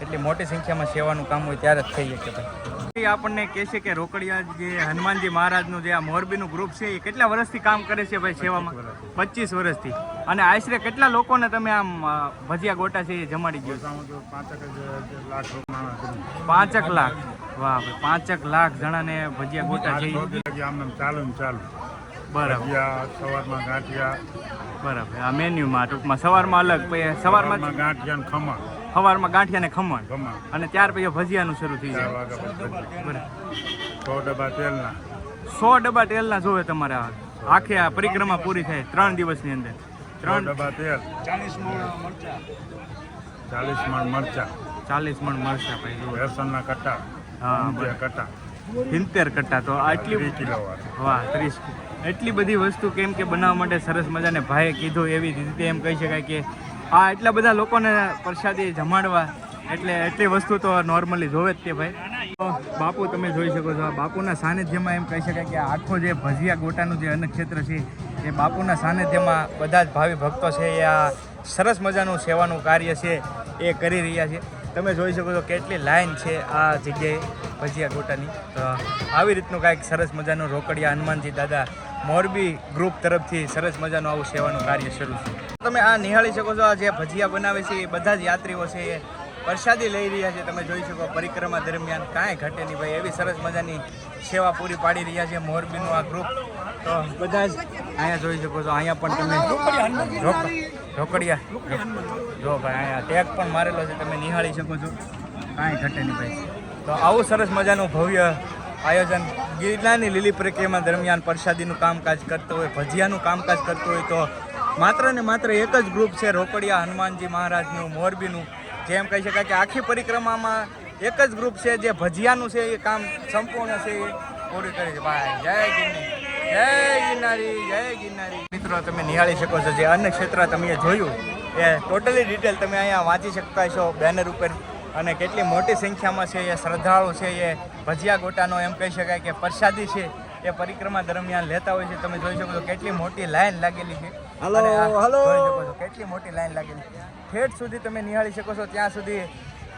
એટલી મોટી સંખ્યામાં સેવાનું કામ હોય ત્યારે જ થઈ શકે ભાઈ. આપણને કહે છે કે રોકડિયા જે હનુમાનજી મહારાજનું જે આ મોરબીનું ગ્રુપ છે એ કેટલા વર્ષથી કામ કરે છે ભાઈ સેવામાં? 25 વર્ષથી. અને આશરે કેટલા લોકોને તમે આમ ભજીયા ગોટા છે એ જમાડી ગયો? 5 લાખ. વાહ ભાઈ, 5 લાખ જણાને ભજીયા ગોટા છે. બરાબર. સવારમાં ગાંઠિયા. બરાબર. આ મેન્યુમાં ટૂંકમાં સવારમાં અલગ, પછી સવારમાં ગાંઠિયા ને ખમણ. સવારમાં ગાંઠિયા ને ખમણ અને ત્યાર પછી ભજીયાનું શરૂ થઈ જાય. 100 ડબ્બા તેલના. 100 ડબ્બા તેલના જોવે તમારે આખે આ પરિક્રમા પૂરી થાય 3 દિવસની અંદર. 3 ડબ્બા તેલ. 40 મણ મરચા. 40 મણ મરચા ભાઈ. બેસનના કટ્ટા. હા, કટ્ટા. 70 કટ્ટા. તો આટલી 3 કિલો. વાહ, 30. એટલી બધી વસ્તુ કેમ કે બનાવવા માટે સરસ મજાને ભાઈએ કીધું એવી રીતે એમ કહી શકાય કે આ એટલા બધા લોકોને પ્રસાદી જમાડવા એટલી વસ્તુ તો નોર્મલી જોવે જ તે ભાઈ. તો બાપુ તમે જોઈ શકો છો, આ બાપુના સાનિધ્યમાં એમ કહી શકાય કે આખો જે ભજીયા ગોટાનું જે અન્નક્ષેત્ર છે એ બાપુના સાનિધ્યમાં બધા જ ભાવિ ભક્તો છે એ આ સરસ મજાનું સેવાનું કાર્ય છે એ કરી રહ્યા છે. તમે જોઈ શકો છો કેટલી લાઈન છે આ જગ્યાએ ભજીયા ગોટાની. તો આવી રીતનું કાંઈક સરસ મજાનું રોકડિયા હનુમાનજી દાદા મોરબી ગ્રુપ તરફથી સરસ મજાનું આવું સેવાનું કાર્ય શરૂ છે. તમે આ નિહાળી શકો છો, આ જે ભજીયા બનાવે છે એ બધા જ યાત્રીઓ છે એ પ્રસાદી લઈ રહ્યા છે. તમે જોઈ શકો પરિક્રમા દરમિયાન કાંઈ ઘટે નહીં ભાઈ, એવી સરસ મજાની સેવા પૂરી પાડી રહ્યા છે મોરબીનું આ ગ્રુપ. તો બધા જ અહીંયા જોઈ શકો છો. અહીંયા પણ તમે રોકડિયા જો ભાઈ અહીંયા ટેગ પણ મારેલો છે, તમે નિહાળી શકો છો. કાંઈ ઘટે નહીં ભાઈ. તો આવું સરસ મજાનું ભવ્ય આયોજન ગિરનારની લીલી પરિક્રમા દરમિયાન પ્રસાદીનું કામકાજ કરતો હોય, ભજીયાનું કામકાજ કરતો હોય તો માત્ર ને માત્ર એક જ ગ્રુપ છે રોકડિયા હનુમાનજી મહારાજનું મોરબીનું. જેમ કહી શકાય કે આખી પરિક્રમામાં એક જ ગ્રુપ છે જે ભજીયાનું છે એ કામ સંપૂર્ણ છે એ પૂરું કરે છે ભાઈ. જય ગિરનારી, જય ગિરનારી. મિત્રો તમે નિહાળી શકો છો જે અન્ન ક્ષેત્ર તમે જોયું એ ટોટલી ડિટેલ તમે અહીંયા વાંચી શકતા છો બેનર ઉપર. અને કેટલી મોટી સંખ્યામાં છે એ શ્રદ્ધાળુ છે એ ભજીયા ગોટાનો એમ કહી શકાય કે પ્રસાદી છે એ પરિક્રમા દરમિયાન લેતા હોય છે. તમે જોઈ શકો છો કેટલી મોટી લાઈન લાગેલી છે. કેટલી મોટી લાઈન લાગેલી છે. ઠેઠ સુધી તમે નિહાળી શકો છો ત્યાં સુધી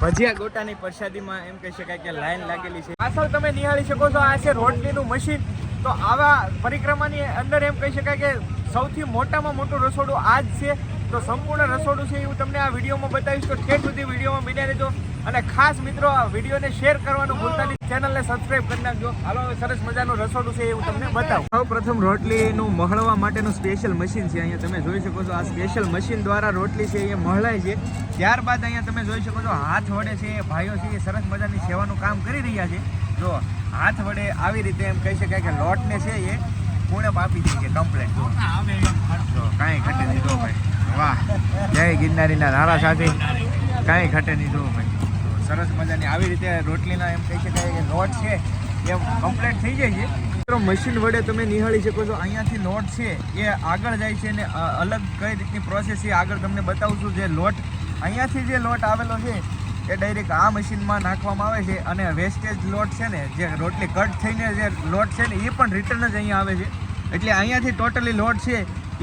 ભજીયા ગોટાની પ્રસાદીમાં એમ કહી શકાય કે લાઈન લાગેલી છે. પાછળ તમે નિહાળી શકો છો આ છે રોટલીનું મશીન. તો આવા પરિક્રમાની અંદર એમ કહી શકાય કે સૌથી મોટામાં મોટું રસોડું આ જ છે. તો સંપૂર્ણ રસોડું છે એ હું તમને આ વિડીયોમાં બતાવીશ. તો ઠેઠ સુધી વિડીયોમાં બન્યા રહેજો. અને ખાસ મિત્રો આ વિડીયોને શેર કરવાનું ભૂલતા નહીં, ચેનલને સબસ્ક્રાઈબ કરી નાખજો. હાલો હવે સરસ મજાનું રસોડું છે એ હું તમને બતાવું. સૌ પ્રથમ રોટલીનું મહળવા માટેનું સ્પેશિયલ મશીન છે. અહીંયા તમે જોઈ શકો છો આ સ્પેશિયલ મશીન દ્વારા રોટલી છે એ મહળાય છે. ત્યારબાદ અહીંયા તમે જોઈ શકો છો હાથ વડે છે એ ભાઈઓ છે એ સરસ મજાની સેવાનું કામ કરી રહ્યા છે. જો હાથ વડે આવી રીતે એમ કહી શકાય કે લોટને છે એ પૂણપ આપી દે છે કમ્પ્લેટ. જો કાંઈ ઘટે નહીં. જો ભાઈ વાહ, જય ગિરનારીના નારા સાથે કાંઈ ઘટે નહીં. જો ભાઈ સરસ મજાની આવી રીતે રોટલીના એમ કહી શકાય કે લોટ છે એ કમ્પ્લીટ થઈ જાય છે. મિત્રો મશીન વડે તમે નિહાળી શકો છો અહીંયાથી લોટ છે એ આગળ જાય છે અને અલગ કઈ રીતની પ્રોસેસ છે આગળ તમને બતાવું છું. જે લોટ અહીંયાથી જે લોટ આવેલો છે એ ડાયરેક્ટ આ મશીનમાં નાખવામાં આવે છે અને વેસ્ટેજ લોટ છે ને જે રોટલી કટ થઈને જે લોટ છે ને એ પણ રિટર્ન જ અહીંયા આવે છે. એટલે અહીંયાથી ટોટલી લોટ છે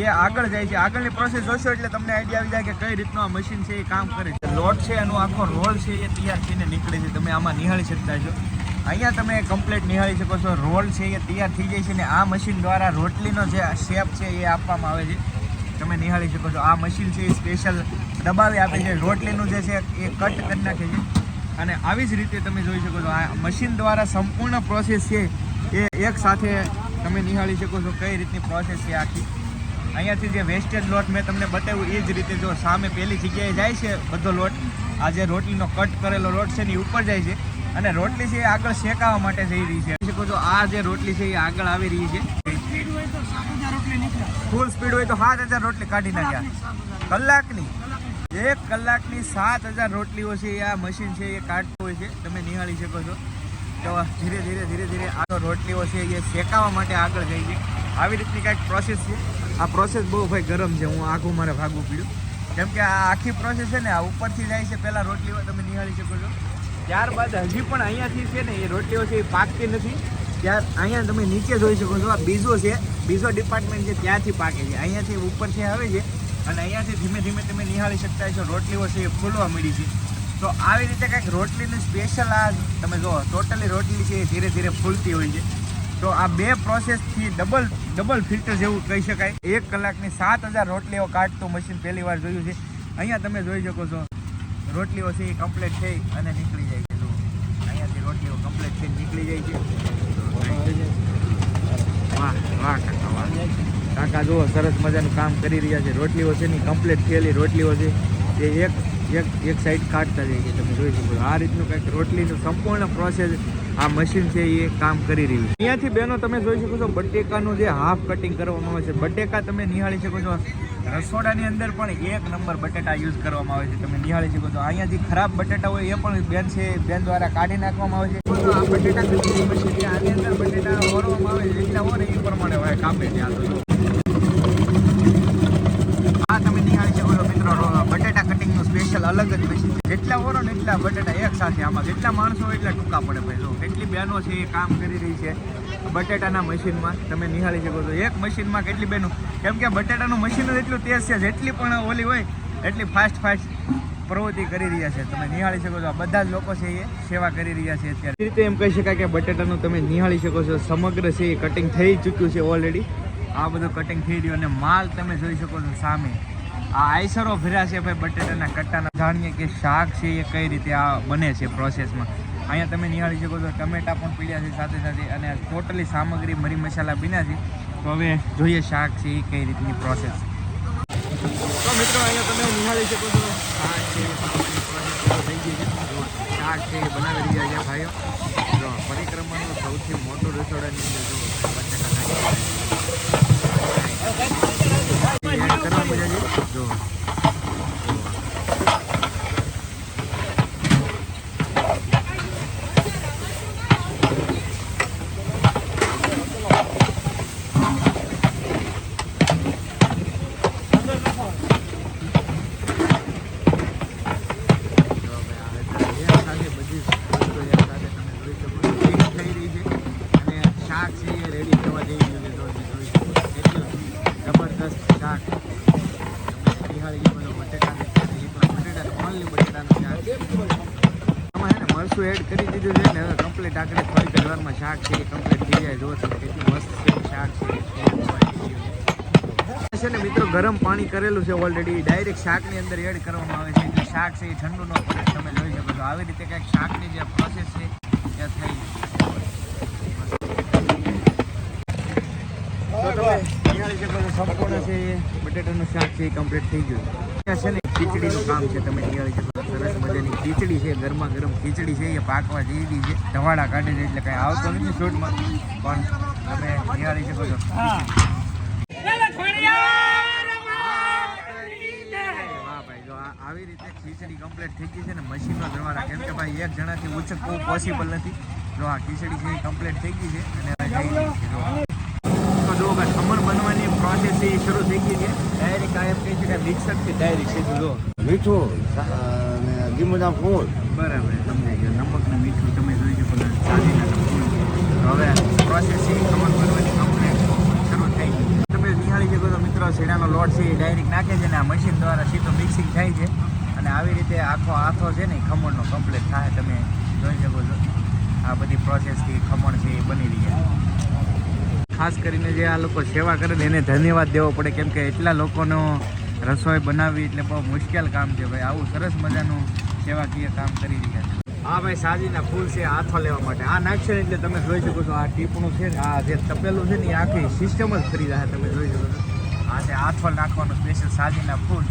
એ આગળ જાય છે. આગળની પ્રોસેસ જોશો એટલે તમને આઈડિયા આવી જાય કે કઈ રીતનું આ મશીન છે એ કામ કરે છે. લોટ છે એનો આખો રોલ છે એ તૈયાર થઈને નીકળે છે. તમે આમાં નિહાળી શકતા છો. અહીંયા તમે કમ્પ્લીટ નિહાળી શકો છો. રોલ છે એ તૈયાર થઈ જાય છે ને આ મશીન દ્વારા રોટલીનો જે શેપ છે એ આપવામાં આવે છે. તમે નિહાળી શકો છો. આ મશીન છે એ સ્પેશિયલ દબાવી આપે છે. રોટલીનું જે છે એ કટ કરી નાખે છે. અને આવી જ રીતે તમે જોઈ શકો છો આ મશીન દ્વારા સંપૂર્ણ પ્રોસેસ છે એ એક સાથે તમે નિહાળી શકો છો કઈ રીતની પ્રોસેસ છે આખી. અહીંયાથી જે વેસ્ટેજ લોટ મેં તમને બતાવ્યું એ જ રીતે જો સામે પહેલી જગ્યાએ જાય છે બધો લોટ. આ જે રોટલીનો કટ કરેલો લોટ છે ને એ ઉપર જાય છે અને રોટલી છે એ આગળ શેકાવા માટે જઈ રહી છે. શકો છો આ જે રોટલી છે એ આગળ આવી રહી છે. ફૂલ સ્પીડ હોય તો 7000 રોટલી કાઢી નાખ્યા કલાકની. 1 કલાકની 7000 રોટલીઓ છે આ મશીન છે એ કાઢતું હોય છે. તમે નિહાળી શકો છો. તો ધીરે ધીરે આ રોટલીઓ છે એ શેકાવા માટે આગળ જાય છે. આવી રીતની કાંઈક પ્રોસેસ છે. આ પ્રોસેસ બહુ ભાઈ ગરમ છે. હું આખું મારે ભાગવું પડ્યું કેમ કે આ આખી પ્રોસેસ છે ને આ ઉપરથી જાય છે પહેલાં રોટલીઓ તમે નિહાળી શકો છો. ત્યારબાદ હજી પણ અહીંયાથી છે ને એ રોટલીઓ છે એ પાકતી નથી. અહીંયા તમે નીચે જોઈ શકો છો. આ બીજો છે, બીજો ડિપાર્ટમેન્ટ છે ત્યાંથી પાકે છે. અહીંયાથી ઉપરથી આવે છે અને અહીંયાથી ધીમે ધીમે તમે નિહાળી શકતા છો રોટલીઓ છે એ ફૂલવા મળી છે. તો આવી રીતે કંઈક રોટલીનું સ્પેશિયલ આ તમે જો ટોટલી રોટલી છે એ ધીરે ધીરે ફૂલતી હોય છે. તો આ બે પ્રોસેસથી ડબલ ફિલ્ટર જેવું કહી શકાય. 1 કલાકની 7000 રોટલીઓ કાઢતું મશીન પહેલી વાર જોયું છે. અહીંયા તમે જોઈ શકો છો રોટલીઓ છે એ કમ્પ્લીટ થઈ અને નીકળી જાય છે. જો અહીંયાથી રોટલીઓ કમ્પ્લીટ થઈ નીકળી જાય છે. વાહ વાહ કાકા વાહ. કાકા જુઓ સરસ મજાનું કામ કરી રહ્યા છે. રોટલીઓ છે ને કમ્પ્લીટ થયેલી રોટલીઓ છે એ એક સાઈડ કાઢતા જાય છે. તમે જોઈ શકો છો આ રીતનું કંઈક રોટલીનું સંપૂર્ણ પ્રોસેસ આ મશીન છે એ કામ કરી રહ્યું છે. અહીંયાથી બેનો તમે જોઈ શકો છો બટેકાનું જે હાફ કટિંગ કરવામાં આવે છે. બટેકા તમે નિહાળી શકો છો. રસોડાની અંદર પણ 1 નંબર બટેટા યુઝ કરવામાં આવે છે. તમે નિહાળી શકો છો. અહીંયાથી ખરાબ બટેટા હોય એ પણ બેન દ્વારા કાઢી નાખવામાં આવે છે. આ બટેટા કટિંગ મશીન છે. આની અંદર બટેટા ઓરવામાં આવે છે. જેટલા ઓરે એ પ્રમાણે હોય કાપે છે. આ તમે નિહાળી શકો છો મિત્રો બટેટા કટિંગનું સ્પેશિયલ અલગ જ મશીન છે. જેટલા ઓરો ને એટલા બટેટા એક સાથે આમાં જેટલા માણસો હોય એટલા ટૂંકા પડે ભાઈ. જો કેટલી બહેનો છે એ કામ કરી રહી છે બટેટાના મશીનમાં. તમે નિહાળી શકો છો એક મશીનમાં કેટલી બહેનો કેમ કે બટેટાનું મશીન જ એટલું તેજ છે. જેટલી પણ ઓલી હોય એટલી ફાસ્ટ પ્રવૃત્તિ કરી રહ્યા છે. તમે નિહાળી શકો છો આ બધા જ લોકો છે એ સેવા કરી રહ્યા છે અત્યારે. એ રીતે એમ કહી શકાય કે બટેટાનું તમે નિહાળી શકો છો સમગ્ર છે એ કટિંગ થઈ ચૂક્યું છે ઓલરેડી. આ બધું કટિંગ થઈ રહ્યું અને માલ તમે જોઈ શકો છો સામે. આ આઈસરો ભર્યા છે ભાઈ બટેટાના કટ્ટાના. જાણીએ કે શાક છે એ કઈ રીતે આ બને છે પ્રોસેસમાં. અહીંયા તમે નિહાળી શકો છો ટમેટા પણ પીડ્યા છે સાથે સાથે અને ટોટલી સામગ્રી મરી મસાલા બન્યા છે. તો હવે જોઈએ શાક છે એ કઈ રીતની પ્રોસેસ. તો મિત્રો અહીંયા તમે નિહાળી શકો છો શાક છે પ્રોસેસ થઈ ગઈ છે. શાક છે એ બનાવી રહ્યા છે ભાઈઓ. જો પરિક્રમાનું સૌથી મોટું રસોડાની અંદર જો બટેટા કરવા મજા છે. જો મરચું એડ કરી દીધું છે ને હવે કમ્પ્લીટ આગળ થોડીક વારમાં શાક છે એ કમ્પ્લીટ થઈ જાય. જો તમે કેટલું મસ્ત છે શાક છે ને મિત્રો ગરમ પાણી કરેલું છે ઓલરેડી. ડાયરેક્ટ શાકની અંદર એડ કરવામાં આવે છે એટલે શાક છે એ ઠંડુ ન પડે. તમે જોઈ શકો છો આવી રીતે કંઈક શાકની જે પ્રોસેસ છે એ થઈ. તો તમે નિહાળી શકો છો સંપૂર્ણ છે એ બટેટાનું શાક છે એ કમ્પ્લીટ થઈ ગયું છે ને. ખીચડીનું કામ છે તમે નિહાળી શકો છો. સરસ મજાની ખીચડી છે ગરમા ગરમ ખીચડી છે એ પાકવા જઈ રહી છે. ધવાડા કાઢે છે એટલે કાંઈ આવતો નથી શૂટમાં પણ તમે નિહાળી શકો છો. આવી રીતે ખીચડી કમ્પ્લીટ થઈ ગઈ છે ને મશીનો દ્વારા. કેમ કે ભાઈ એક જણાથી ઉચકવું પોસિબલ નથી. જો આ ખીચડી છે એ કમ્પ્લીટ થઈ ગઈ છે અને થઈ ગઈ છે. તો જો ભાઈ ખમણ બનવાની પ્રોસેસ એ શરૂ થઈ ગઈ છે. ડાયરેક્ટ આ એમ કહી શકાય મિક્સરથી ડાયરેક્ટ સીધું જો મીઠું અને લીંબુના ફૂલ બરાબર સમજાઈ ગયું. નમક ને મીઠું તમે જોઈ શકો છો. હવે પ્રોસેસ એ ખમણ બનવાની કમ્પ્લીટ શરૂ થઈ નિહાળી શકો છો મિત્રો, શીણાનો લોટ છે એ ડાયરેક્ટ નાખે છે ને આ મશીન દ્વારા સીધો મિક્સિંગ થાય છે અને આવી રીતે આખો આથો છે ને ખમણનો કમ્પ્લીટ થાય. તમે જોઈ શકો છો આ બધી પ્રોસેસથી ખમણ છે એ બની રહી છે. ખાસ કરીને જે આ લોકો સેવા કરે ને એને ધન્યવાદ દેવો પડે, કેમ કે એટલા લોકોનો રસોઈ બનાવવી એટલે બહુ મુશ્કેલ કામ છે ભાઈ. આવું સરસ મજાનું સેવાકીય કામ કરી રહ્યા છે. આ ભાઈ સાજીના ફૂલ છે આથો લેવા માટે. આ નાખશે એટલે તમે જોઈ શકો છો આ ટીપણું છે ને આ જે તપેલું છે ને એ આખી સિસ્ટમ જ ફરી રહ્યા તમે જોઈ શકો છો. આ છે આથો નાખવાનું સ્પેશિયલ સાજીના ફૂલ.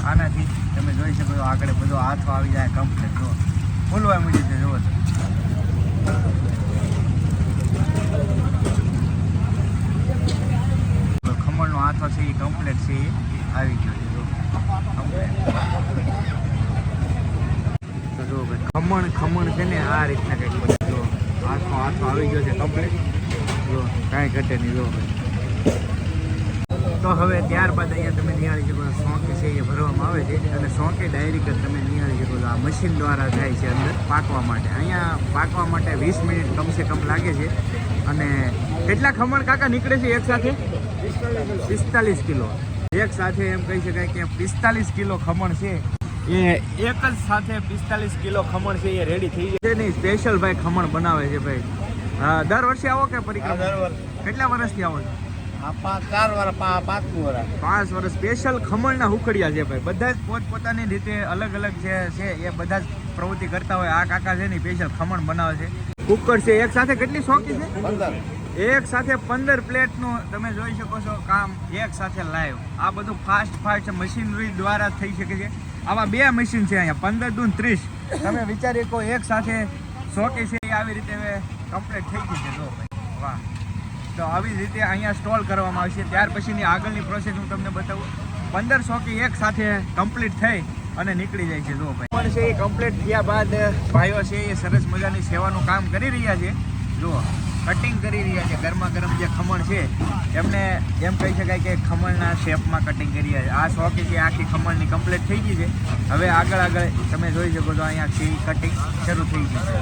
આનાથી તમે જોઈ શકો છો આગળ બધો આથો આવી જાય કમ્પ્લીટ. જો ફૂલવા મૂકી છે જુઓ છો. ખમણનો આથો છે એ કમ્પ્લીટ છે એ આવી ગયો છે જો તો જો ભાઈ ખમણ છે ને આ રીતના કંઈક બધું જો આથો આવી ગયો છે કમ્પ્લીટ. જો કાંઈ ઘટે નહીં જો ભાઈ. તો હવે ત્યારબાદ અહીંયા તમે નિહાળી શકો છો સોંકે છે એ ભરવામાં આવે છે અને સોંકે ડાયરેક્ટ જ તમે નિહાળી શકો છો આ મશીન દ્વારા જાય છે અંદર પાકવા માટે. અહીંયા પાકવા માટે 20 મિનિટ કમસે કમ લાગે છે. અને કેટલા ખમણ કાકા નીકળે છે એક સાથે? 45 કિલો એક સાથે. એમ કહી શકાય કે 45 કિલો ખમણ છે એ એક જ સાથે 45 કિલો ખમણ છે એ રેડી થઈ જાય છે. નહીં સ્પેશિયલ ભાઈ ખમણ બનાવે છે ભાઈ. દર વર્ષે આવો કે પરિક્રમા? કેટલા વર્ષથી આવો છો? 5 વર્ષ. સ્પેશિયલ ખમણના હુખડિયા છે ભાઈ. બધા જ પોતપોતાની રીતે અલગ અલગ જે છે એ બધા જ પ્રવૃત્તિ કરતા હોય. આ કાકા છે ને સ્પેશિયલ ખમણ બનાવે છે. કુકર છે એક સાથે કેટલી શોખી છે? 15. એક સાથે 15 પ્લેટનું તમે જોઈ શકો છો કામ એક સાથે લાઈવ. આ બધું ફાસ્ટ મશીનરી દ્વારા થઈ શકે છે. આવા 2 મશીન છે અહીંયા 15 દૂન 30. તમે વિચારી શકો એક સાથે શોખી છે એ આવી રીતે હવે કમ્પ્લીટ થઈ ગઈ છે. જો ભાઈ વાહ. તો આવી રીતે અહીંયા સ્ટોલ કરવામાં આવશે. ત્યાર પછીની આગળની પ્રોસેસ હું તમને બતાવું. 15 શોકી એક સાથે કમ્પ્લીટ થઈ અને નીકળી જાય છે. જો ભાઈ પણ છે એ કમ્પ્લીટ થયા બાદ ભાઈઓ છે એ સરસ મજાની સેવાનું કામ કરી રહ્યા છે. જો કટિંગ કરી રહ્યા છે. ગરમા ગરમ જે ખમણ છે એમને એમ કહી શકાય કે ખમણના શેપમાં કટિંગ કરી રહ્યા છે. આ શોકી છે આખી ખમણની કમ્પ્લીટ થઈ ગઈ છે. હવે આગળ તમે જોઈ શકો છો અહીંયા છે કટિંગ શરૂ થઈ ગઈ છે.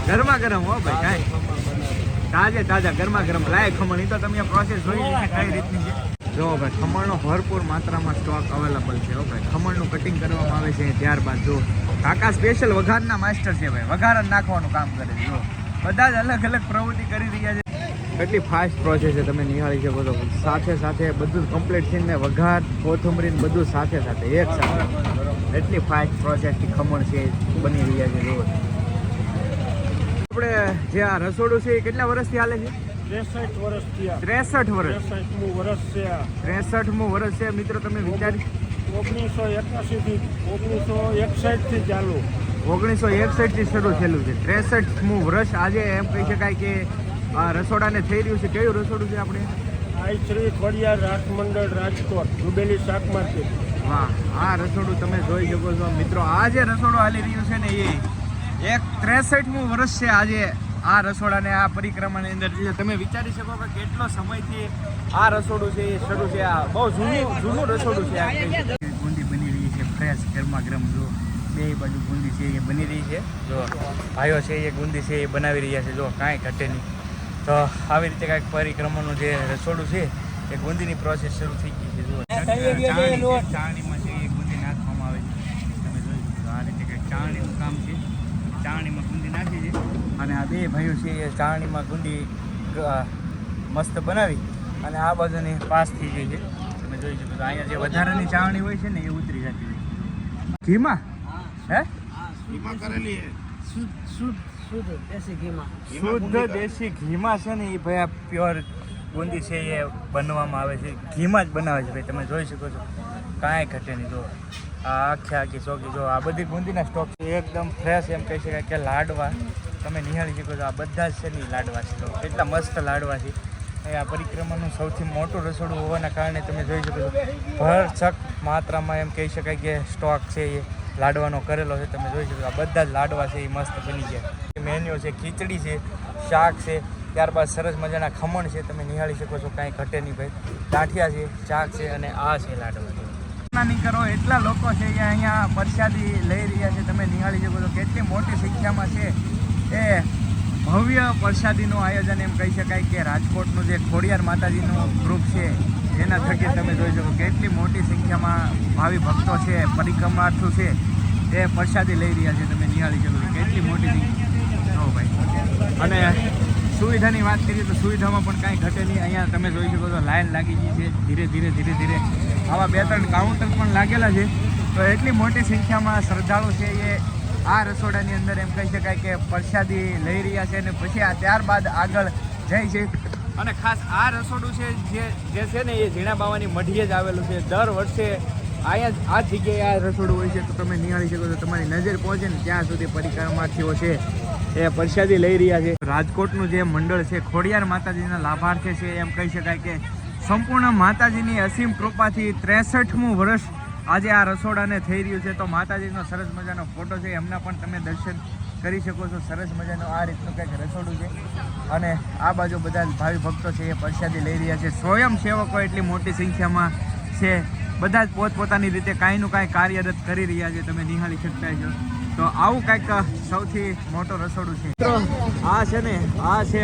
ગરમા ગરમ હો ભાઈ, કાંઈ તાજા ગરમા ગરમ લાય ખમણ. એ તો તમે પ્રોસેસ જોઈ છે કઈ રીતની છે. જો ભાઈ ખમણનો ભરપૂર માત્રામાં સ્ટોક અવેલેબલ છે. ભાઈ ખમણનું કટિંગ કરવામાં આવે છે. ત્યારબાદ જો કાકા સ્પેશિયલ વઘારના માસ્ટર છે ભાઈ. વઘાર જ નાખવાનું કામ કરે છે. જો બધા જ અલગ અલગ પ્રવૃત્તિ કરી રહ્યા છે. એટલી ફાસ્ટ પ્રોસેસ છે તમે નિહાળી શકો છો. સાથે બધું જ કમ્પ્લીટ છે ને વઘાર કોથમરી બધું સાથે એક સાથે. એટલી ફાસ્ટ પ્રોસેસથી ખમણ છે બની રહ્યા છે. જો આપણે જે આ રસોડું છે એ કેટલા વર્ષથી હાલે છે? 63 વર્ષ થયા. 63 વર્ષ. 63મું વર્ષ છે આ. 63મું વર્ષ છે મિત્રો. તમે વિચારી 1981 થી 1961 થી ચાલુ. 1961 થી શરૂ થયેલું છે. 63મું વર્ષ આજે એમ કહી શકાય કે આ રસોડાને થઈ રહ્યું છે. કયું રસોડું છે આપણે? આઈ શ્રી ખોડિયાર રાસ મંડળ રાજકોટ ડુબેલી શાક માર્કેટ. વાહ. આ રસોડું તમે જોઈ શકો છો મિત્રો. આ જે રસોડું હાલી રહ્યું છે ને એ 63મું વર્ષ છે આજે આ રસોડાને આ પરિક્રમાની અંદર. તમે વિચારી શકો કે કેટલો સમયથી આ રસોડું છે એ શરૂ છે. આ બહુ જૂનું રસોડું છે. બુંદી બની રહી છે ફ્રેશ ગરમા ગરમ. જો બે બાજુ બુંદી છે એ બની રહી છે. જો ભાઈઓ છે એ બુંદી છે એ બનાવી રહ્યા છે. જો કાંઈ ઘટે નહીં. તો આવી રીતે કાંઈક પરિક્રમાનું જે રસોડું છે એ બુંદીની પ્રોસેસ શરૂ થઈ ગઈ છે. જો ચાણીમાં છે એ બુંદી નાખવામાં આવે છે. તમે જોઈ શકો આ રીતે કંઈક ચાણીનું કામ છે. ચાણીમાં ગુંદી નાખી છે અને આ બે ભાઈઓ છે એ ચાણીમાં ગુંદી મસ્ત બનાવી અને આ બાજુની પાસ થઈ ગઈ છે. તમે જોઈ શકો અહીંયા જે વધારાની ચાવણી હોય છે ને એ ઉતરી જતી હોય છે. ઘીમાં હે ઘીમાં કરેલી શુદ્ધ દેશી ઘીમાં. શુદ્ધ દેશી ઘીમાં છે ને એ ભાઈ આ પ્યોર બુંદી છે એ બનવામાં આવે છે. ઘીમાં જ બનાવે છે ભાઈ. તમે જોઈ શકો છો કાંઈ ઘટે નહીં. જો આ આખી ચોકી જો આ બધી બુંદીના સ્ટોક છે એકદમ ફ્રેશ. એમ કહી શકાય કે લાડવા તમે નિહાળી શકો છો. આ બધા જ છે ને લાડવા છે. તો કેટલા મસ્ત લાડવા છે. આ પરિક્રમાનું સૌથી મોટું રસોડું હોવાના કારણે તમે જોઈ શકો છો ભરચક માત્રામાં એમ કહી શકાય કે સ્ટોક છે એ લાડવાનો કરેલો છે. તમે જોઈ શકો આ બધા જ લાડવા છે એ મસ્ત બની ગયા. મેન્યુ છે, ખીચડી છે, શાક છે, ત્યારબાદ સરસ મજાના ખમણ છે. તમે નિહાળી શકો છો કાંઈ ઘટે નહીં ભાઈ. ગાંઠિયા છે, શાક છે અને આ છે લાડવા. નહીં કરો એટલા લોકો છે એ અહીંયા પ્રસાદી લઈ રહ્યા છે. તમે નિહાળી શકો છો કેટલી મોટી સંખ્યામાં છે એ ભવ્ય પ્રસાદીનું આયોજન એમ કહી શકાય કે રાજકોટનું જે ખોડિયાર માતાજીનું ગ્રુપ છે એના થકી તમે જોઈ શકો કેટલી મોટી સંખ્યામાં ભાવિ ભક્તો છે, પરિક્રમાર્થીઓ છે, એ પ્રસાદી લઈ રહ્યા છે. તમે નિહાળી શકો છો કેટલી મોટી સંખ્યા. જો ભાઈ, અને સુવિધાની વાત કરીએ તો સુવિધામાં પણ કાંઈ ઘટે નહીં. અહીંયા તમે જોઈ શકો છો લાઈન લાગી ગઈ છે. ધીરે ધીરે આવા 2-3 કાઉન્ટર પણ લાગેલા છે. તો એટલી મોટી સંખ્યામાં શ્રદ્ધાળુ છે એ આ રસોડાની અંદર એમ કહી શકાય કે પ્રસાદી લઈ રહ્યા છે અને પછી ત્યારબાદ આગળ જાય છે. અને ખાસ આ રસોડું છે જે છે ને એ ઝીણા બાવાની મઢીએ જ આવેલું છે. દર વર્ષે અહીંયા આ જગ્યાએ આ રસોડું હોય છે. તો તમે નિહાળી શકો છો, તમારી નજર પહોંચે ને ત્યાં સુધી પરિક્રમાર્થીઓ છે એ પ્રસાદી લઈ રહ્યા છે. રાજકોટનું જે મંડળ છે ખોડિયાર માતાજીના લાભાર્થી છે એમ કહી શકાય કે સંપૂર્ણ માતાજીની અસીમ કૃપાથી 63મું વર્ષ આજે આ રસોડાને થઈ રહ્યું છે. તો માતાજીનો સરસ મજાનો ફોટો છે, એમના પણ તમે દર્શન કરી શકો છો. સરસ મજાનું આ રીતનું કંઈક રસોડું છે. અને આ બાજુ બધા ભાવિ ભક્તો છે એ પ્રસાદી લઈ રહ્યા છે. સ્વયંસેવકો એટલી મોટી સંખ્યામાં છે. બધા જ પોતપોતાની રીતે કાંઈનું કાંઈ કાર્યરત કરી રહ્યા છે. તમે નિહાળી શકતા છો. તો આવું કંઈક સૌથી મોટો રસોડું છે. મિત્રો આ છે ને આ છે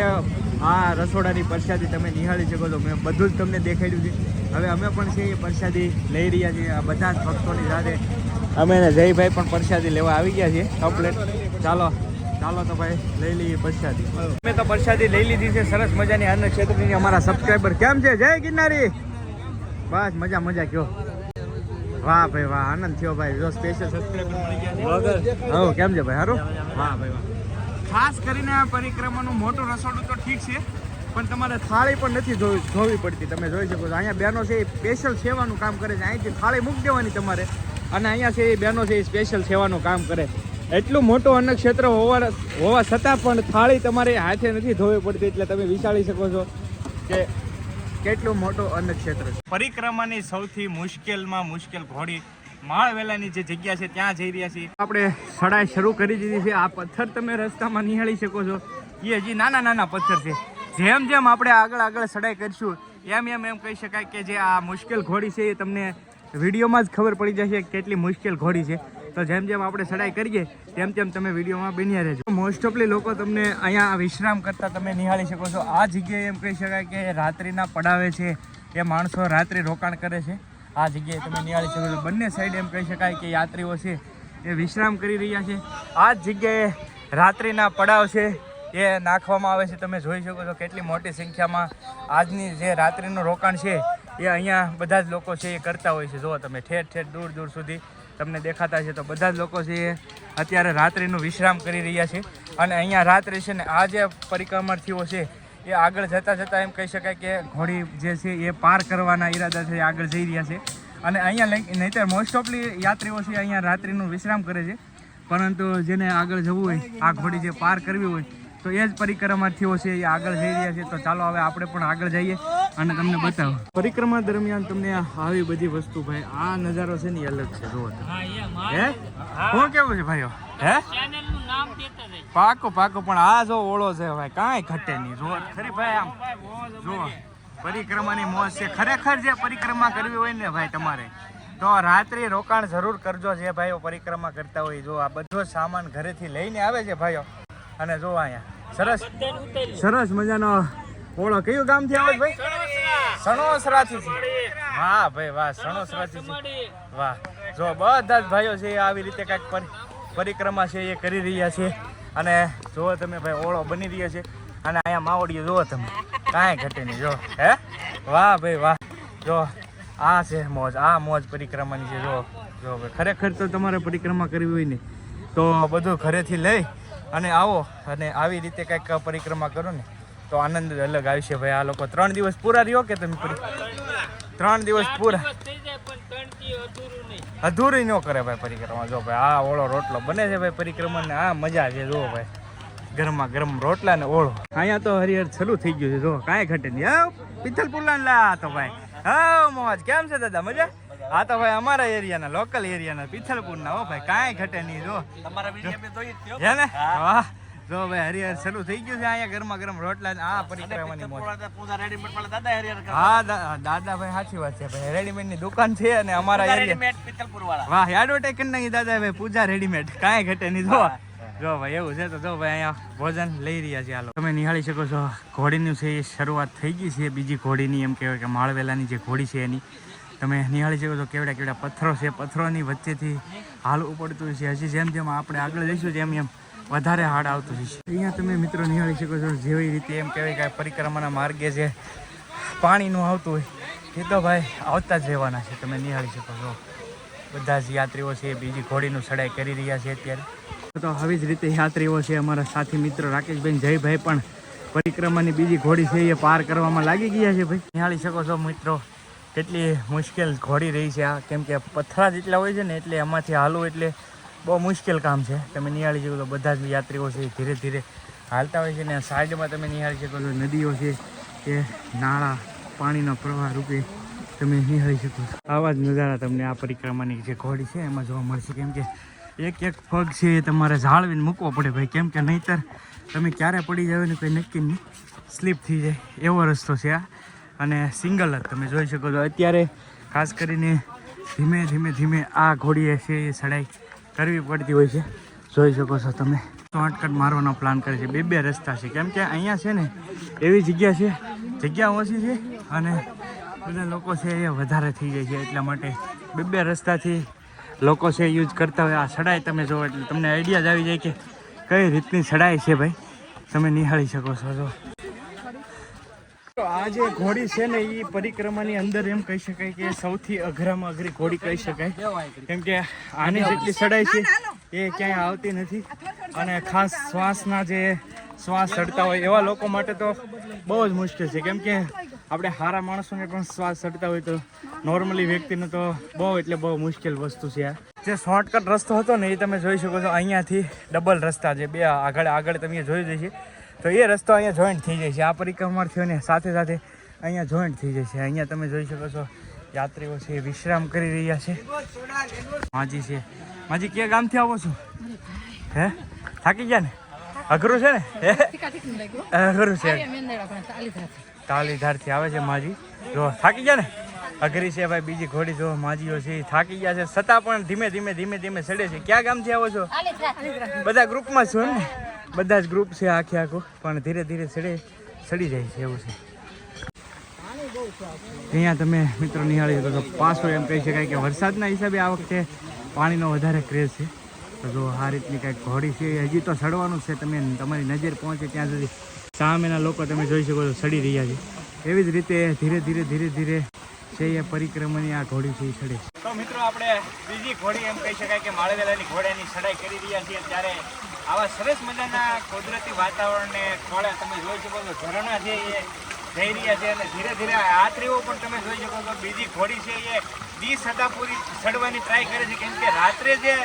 આ રસોડાની પ્રસાદી તમે નિહાળી શકો છો. મેં બધું જ તમને દેખાડ્યું છે. હવે અમે પણ છે એ પ્રસાદી લઈ રહ્યા છીએ. આ બધા જ ભક્તોની સાથે અમે જયભાઈ પણ પ્રસાદી લેવા આવી ગયા છીએ કમ્પ્લેટ. ચાલો તો ભાઈ લઈ લઈએ પ્રસાદી. અમે તો પ્રસાદી લઈ લીધી છે. સરસ મજાની અન્ન ક્ષેત્રની અમારા સબસ્ક્રાઈબર કેમ છે? જય ગિરનારી. બસ મજા કયો. વાહ ભાઈ વાહ, આનંદ થયો ભાઈ. જો સ્પેશિયલ સબસ્ક્રાઈબર મળી ગયા છે. હા કેમ છે ભાઈ? સારું. વાહ ભાઈ વાહ. ખાસ કરીને આ પરિક્રમાનું મોટું રસોડું તો ઠીક છે, પણ તમારે થાળી પણ નથી જોવી પડતી. તમે જોઈ શકો છો અહીંયા બહેનો છે એ સ્પેશિયલ સેવાનું કામ કરે છે. અહીંથી થાળી મૂકી દેવાની તમારે, અને અહીંયા છે એ બહેનો છે એ સ્પેશિયલ સેવાનું કામ કરે. એટલું મોટું અન્ન ક્ષેત્ર હોવા છતાં પણ થાળી તમારે હાથે નથી ધોવી પડતી. એટલે તમે વિચારી શકો છો કે કેટલું મોટું અન્ન ક્ષેત્ર છે. પરિક્રમાની સૌથી મુશ્કેલમાં મુશ્કેલ ઘોડી માળવેલાની જે જગ્યા છે ત્યાં જઈ રહ્યા છીએ. આપણે ચડાઈ શરૂ કરી દીધી છે. આ પથ્થર તમે રસ્તામાં નિહાળી શકો છો, એ હજી નાના પથ્થર છે. જેમ જેમ આપણે આગળ ચડાઈ કરીશું એમ કહી શકાય કે જે આ મુશ્કેલ ઘોડી છે એ તમને વિડીયોમાં જ ખબર પડી જશે કેટલી મુશ્કેલ ઘોડી છે. તો જેમ આપણે ચડાઈ કરીએ તેમ તમે વિડીયોમાં બન્યા રહેજો. મોસ્ટ ઓફલી લોકો તમને અહીંયા વિશ્રામ કરતા તમે નિહાળી શકો છો. આ જગ્યાએ એમ કહી શકાય કે રાત્રિના પડાવે છે એ માણસો રાત્રિ રોકાણ કરે છે. આ જગ્યાએ તમે નિહાળી શકો છો. બંને સાઈડ એમ કહી શકાય કે યાત્રીઓ છે એ વિશ્રામ કરી રહ્યા છે. આ જ જગ્યાએ રાત્રિના પડાવ છે એ નાખવામાં આવે છે. તમે જોઈ શકો છો કેટલી મોટી સંખ્યામાં આજની જે રાત્રિનું રોકાણ છે એ અહીંયા બધા જ લોકો છે એ કરતા હોય છે. જુઓ તમે ઠેર દૂર સુધી તમને દેખાતા છે. તો બધા જ લોકો છે એ અત્યારે રાત્રિનું વિશ્રામ કરી રહ્યા છે. અને અહીંયા રાત્રિ છે ને આ જે પરિક્રમાર્થીઓ છે એ આગળ જતાં એમ કહી શકાય કે ઘોડી જે છે એ પાર કરવાના ઈરાદાથી આગળ જઈ રહ્યા છે. અને અહીંયા નહીંતર મોસ્ટ ઓફલી યાત્રીઓ છે અહીંયા રાત્રિનું વિશ્રામ કરે છે. પરંતુ જેને આગળ જવું હોય, આ ઘોડી જે પાર કરવી હોય, તો એ જ પરિક્રમાર્થીઓ છે એ આગળ જઈ રહ્યા છે. તો ચાલો હવે આપણે પણ આગળ જઈએ અને તમને બતાવો. પરિક્રમા દરમિયાન તમને આવી બધી વસ્તુ ભાઈ આ નજારો છે ને અલગ છે. જુઓ હે શું કેવું છે ભાઈઓ? હે પાકું પણ આ જો ઓળો છે ભાઈ કાંઈ ઘટે નહીં. જો ખરી ભાઈ આમ જુઓ પરિક્રમાની મોજ છે. ખરેખર જે પરિક્રમા કરવી હોય ને ભાઈ તમારે તો રાત્રિ રોકાણ જરૂર કરજો. જે ભાઈઓ પરિક્રમા કરતા હોય જો આ બધો સામાન ઘરેથી લઈને આવે છે ભાઈઓ. અને જો અહીંયા સરસ મજાનો ઓળો. કયું ગામ થી આવે ભાઈ? સણોસરાથી. વાહ ભાઈ વાહ, સણોસરાથી. વાહ જો બધા જ ભાઈઓ છે આવી રીતે કાંઈક પરિક્રમા છે એ કરી રહ્યા છે. અને જુઓ તમે ભાઈ ઓળો બની રહ્યા છે. અને અહીંયા માવડીઓ જુઓ તમે કાંઈ ઘટે નહીં. જો હે વાહ ભાઈ વાહ. જો આ છે મોજ, આ મોજ પરિક્રમાની છે. જો ભાઈ ખરેખર તો તમારે પરિક્રમા કરવી હોય ને તો બધું ઘરેથી લઈ અને આવો અને આવી રીતે કંઈક પરિક્રમા કરો ને તો આનંદ અલગ આવશે ભાઈ. આ લોકો 3 દિવસ પૂરા રહ્યો કે તમે 3 દિવસ પૂરા અધૂરી ન કરે ભાઈ પરિક્રમા. જો ભાઈ આ ઓળો રોટલો બને છે ભાઈ પરિક્રમાને આ મજા છે. જુઓ ભાઈ ગરમ રોટલા ને ઓળો. અહીંયા તો હરિહર શરૂ થઈ ગયું છે. જો કાંઈ ઘટે નહીં. પિથલપુરના લા તો ભાઈ હા મોજ. કેમ છે દાદા? મજા? આ તો ભાઈ અમારા એરિયાના લોકલ એરિયાના પિથલપુરના હો ભાઈ કાંઈ ઘટે નહીં. જો હે ને વાહ. જો ભાઈ હરિહર શરૂ થઈ ગયું છે. અહીંયા ગરમ રોટલા આ પરિક્રમાની મોજ. હા દાદા ભાઈ સાચી વાત છે ભાઈ. રેડીમેડ ની દુકાન છે અને અમારા એરિયા વાહ એડવર્ટાઈઝ કરી નાખી દાદા ભાઈ પૂજા રેડીમેડ. કાંઈ ઘટે નહીં. જો જો ભાઈ એવું છે તો જો ભાઈ અહીંયા ભોજન લઈ રહ્યા છે. હાલો તમે નિહાળી શકો છો ઘોડીનું છે એ શરૂઆત થઈ ગઈ છે. બીજી ઘોડીની એમ કહેવાય કે માળવેલાની જે ઘોડી છે એની તમે નિહાળી શકો છો કેવડા કેવડા પથ્થરો છે. પથ્થરોની વચ્ચેથી હાલવું પડતું છે. હજી જેમ જેમ આપણે આગળ જઈશું તેમ એમ વધારે હાડ આવતું છે. અહીંયા તમે મિત્રો નિહાળી શકો છો જેવી રીતે એમ કહેવાય કે પરિક્રમાના માર્ગે જે પાણીનું આવતું હોય એ તો ભાઈ આવતા જ રહેવાના છે. તમે નિહાળી શકો છો બધા જ યાત્રીઓ છે બીજી ઘોડીનું ચડાઈ કરી રહ્યા છે અત્યારે. તો આવી જ રીતે યાત્રીઓ છે અમારા સાથી મિત્રો રાકેશભાઈ જયભાઈ પણ પરિક્રમાની બીજી ઘોડી છે એ પાર કરવામાં લાગી ગયા છે. ભાઈ નિહાળી શકો છો મિત્રો કેટલી મુશ્કેલ ઘોડી રહી છે આ, કેમ કે પથ્થરા જેટલા હોય છે ને એટલે એમાંથી હાલવું એટલે બહુ મુશ્કેલ કામ છે. તમે નિહાળી શકો તો બધા જ યાત્રીઓ છે ધીરે ધીરે હાલતા હોય છે ને સાઈડમાં તમે નિહાળી શકો છો નદીઓ છે કે નાળા પાણીનો પ્રવાહ રૂપે તમે નિહાળી શકો છો. આવા જ નજારા તમને આ પરિક્રમાની જે ઘોડી છે એમાં જોવા મળશે. કેમ કે એક એક પગ છે એ તમારે જાળવીને મૂકવો પડે ભાઈ, કેમ કે નહીંતર તમે ક્યારે પડી જાવ ને કંઈ નક્કી નહીં, સ્લીપ થઈ જાય એવો રસ્તો છે આ. અને સિંગલ જ તમે જોઈ શકો છો અત્યારે ખાસ કરીને ધીમે ધીમે ધીમે આ ઘોડીએ છે એ ચડાઈ કરવી પડતી હોય છે. જોઈ શકો છો તમે શોર્ટકટ મારવાનો પ્લાન કરે છે. બે રસ્તા છે કેમ કે અહીંયા છે ને એવી જગ્યા ઓછી છે અને બધા લોકો છે એ વધારે થઈ જાય છે એટલા માટે બે રસ્તાથી લોકો છે યુઝ કરતા હોય. આ ચડાઈ તમે જુઓ એટલે તમને આઈડિયા જ આવી જાય કે કઈ રીતની ચડાઈ છે ભાઈ, તમે નિહાળી શકો છો. જો આ જે ઘોડી છે ને એ પરિક્રમાની અંદર એમ કહી શકાય કે સૌથી અઘરામાં અઘરી ઘોડી કહી શકાય, કેમ કે આની જેટલી ચડાઈ છે એ ક્યાંય આવતી નથી. અને ખાસ શ્વાસ ચડતા હોય એવા લોકો માટે તો બહુ જ મુશ્કેલ છે, કેમ કે આપણે સારા માણસોને પણ શ્વાસ ચડતા હોય તો નોર્મલી વ્યક્તિને તો બહુ મુશ્કેલ વસ્તુ છે. આ જે શોર્ટકટ રસ્તો હતો ને એ તમે જોઈ શકો છો અહીંયાથી ડબલ રસ્તા છે બે આગળ તમે જોઈ જશે તો એ રસ્તો અહીંયા જોઈન્ટ થઈ જાય છે. આ પરિક્રમા થયો ને સાથે સાથે અહીંયા જોઈન્ટ થઈ જાય છે. અહીંયા તમે જોઈ શકો છો યાત્રીઓ છે વિશ્રામ કરી રહ્યા છે. માજી ક્યાં ગામથી આવો છો? હે થાકી ગયા ને? અઘરું છે ને? અઘરું છે. તાલીધારથી આવે છે માજી. જો થાકી ગયા ને? અઘરી છે ભાઈ બીજી ઘોડી. જો માજીઓ છે થાકી ગયા છે છતાં પણ ધીમે ધીમે ચડે છે. ક્યાં ગામથી આવો છો? બધા ગ્રુપમાં છો ને? બધા જ ગ્રુપ છે આખું, પણ ધીરે ધીરે ચડી જાય છે એવું છે. અહીંયા તમે મિત્રો નિહાળી શકો છો પાછો એમ કહી શકાય કે વરસાદના હિસાબે આ વખતે પાણીનો વધારે ક્રેઝ છે. તો જો આ રીતની કંઈક ઘોડી છે હજી તો ચડવાનું જ છે. તમે તમારી નજર પહોંચે ત્યાં સુધી સામેના લોકો તમે જોઈ શકો છો ચડી રહ્યા છે. એવી જ રીતે ધીરે ધીરે છે એ પરિક્રમાની આ ઘોડી છે એ ચડે. તો મિત્રો આપણે બીજી ઘોડી એમ કહી શકાય કે માળવેલાની ઘોડાની ચડાઈ કરી રહ્યા છીએ. ત્યારે આવા સરસ મજાના કુદરતી વાતાવરણને ખોળે તમે જોઈ શકો છો ઝરણા છે એ જઈ રહ્યા છે અને ધીરે ધીરે યાત્રીઓ પણ તમે જોઈ શકો છો બીજી ઘોડી છે એ દી છતાં પૂરી ચડવાની ટ્રાય કરે છે. કેમ કે રાત્રે જે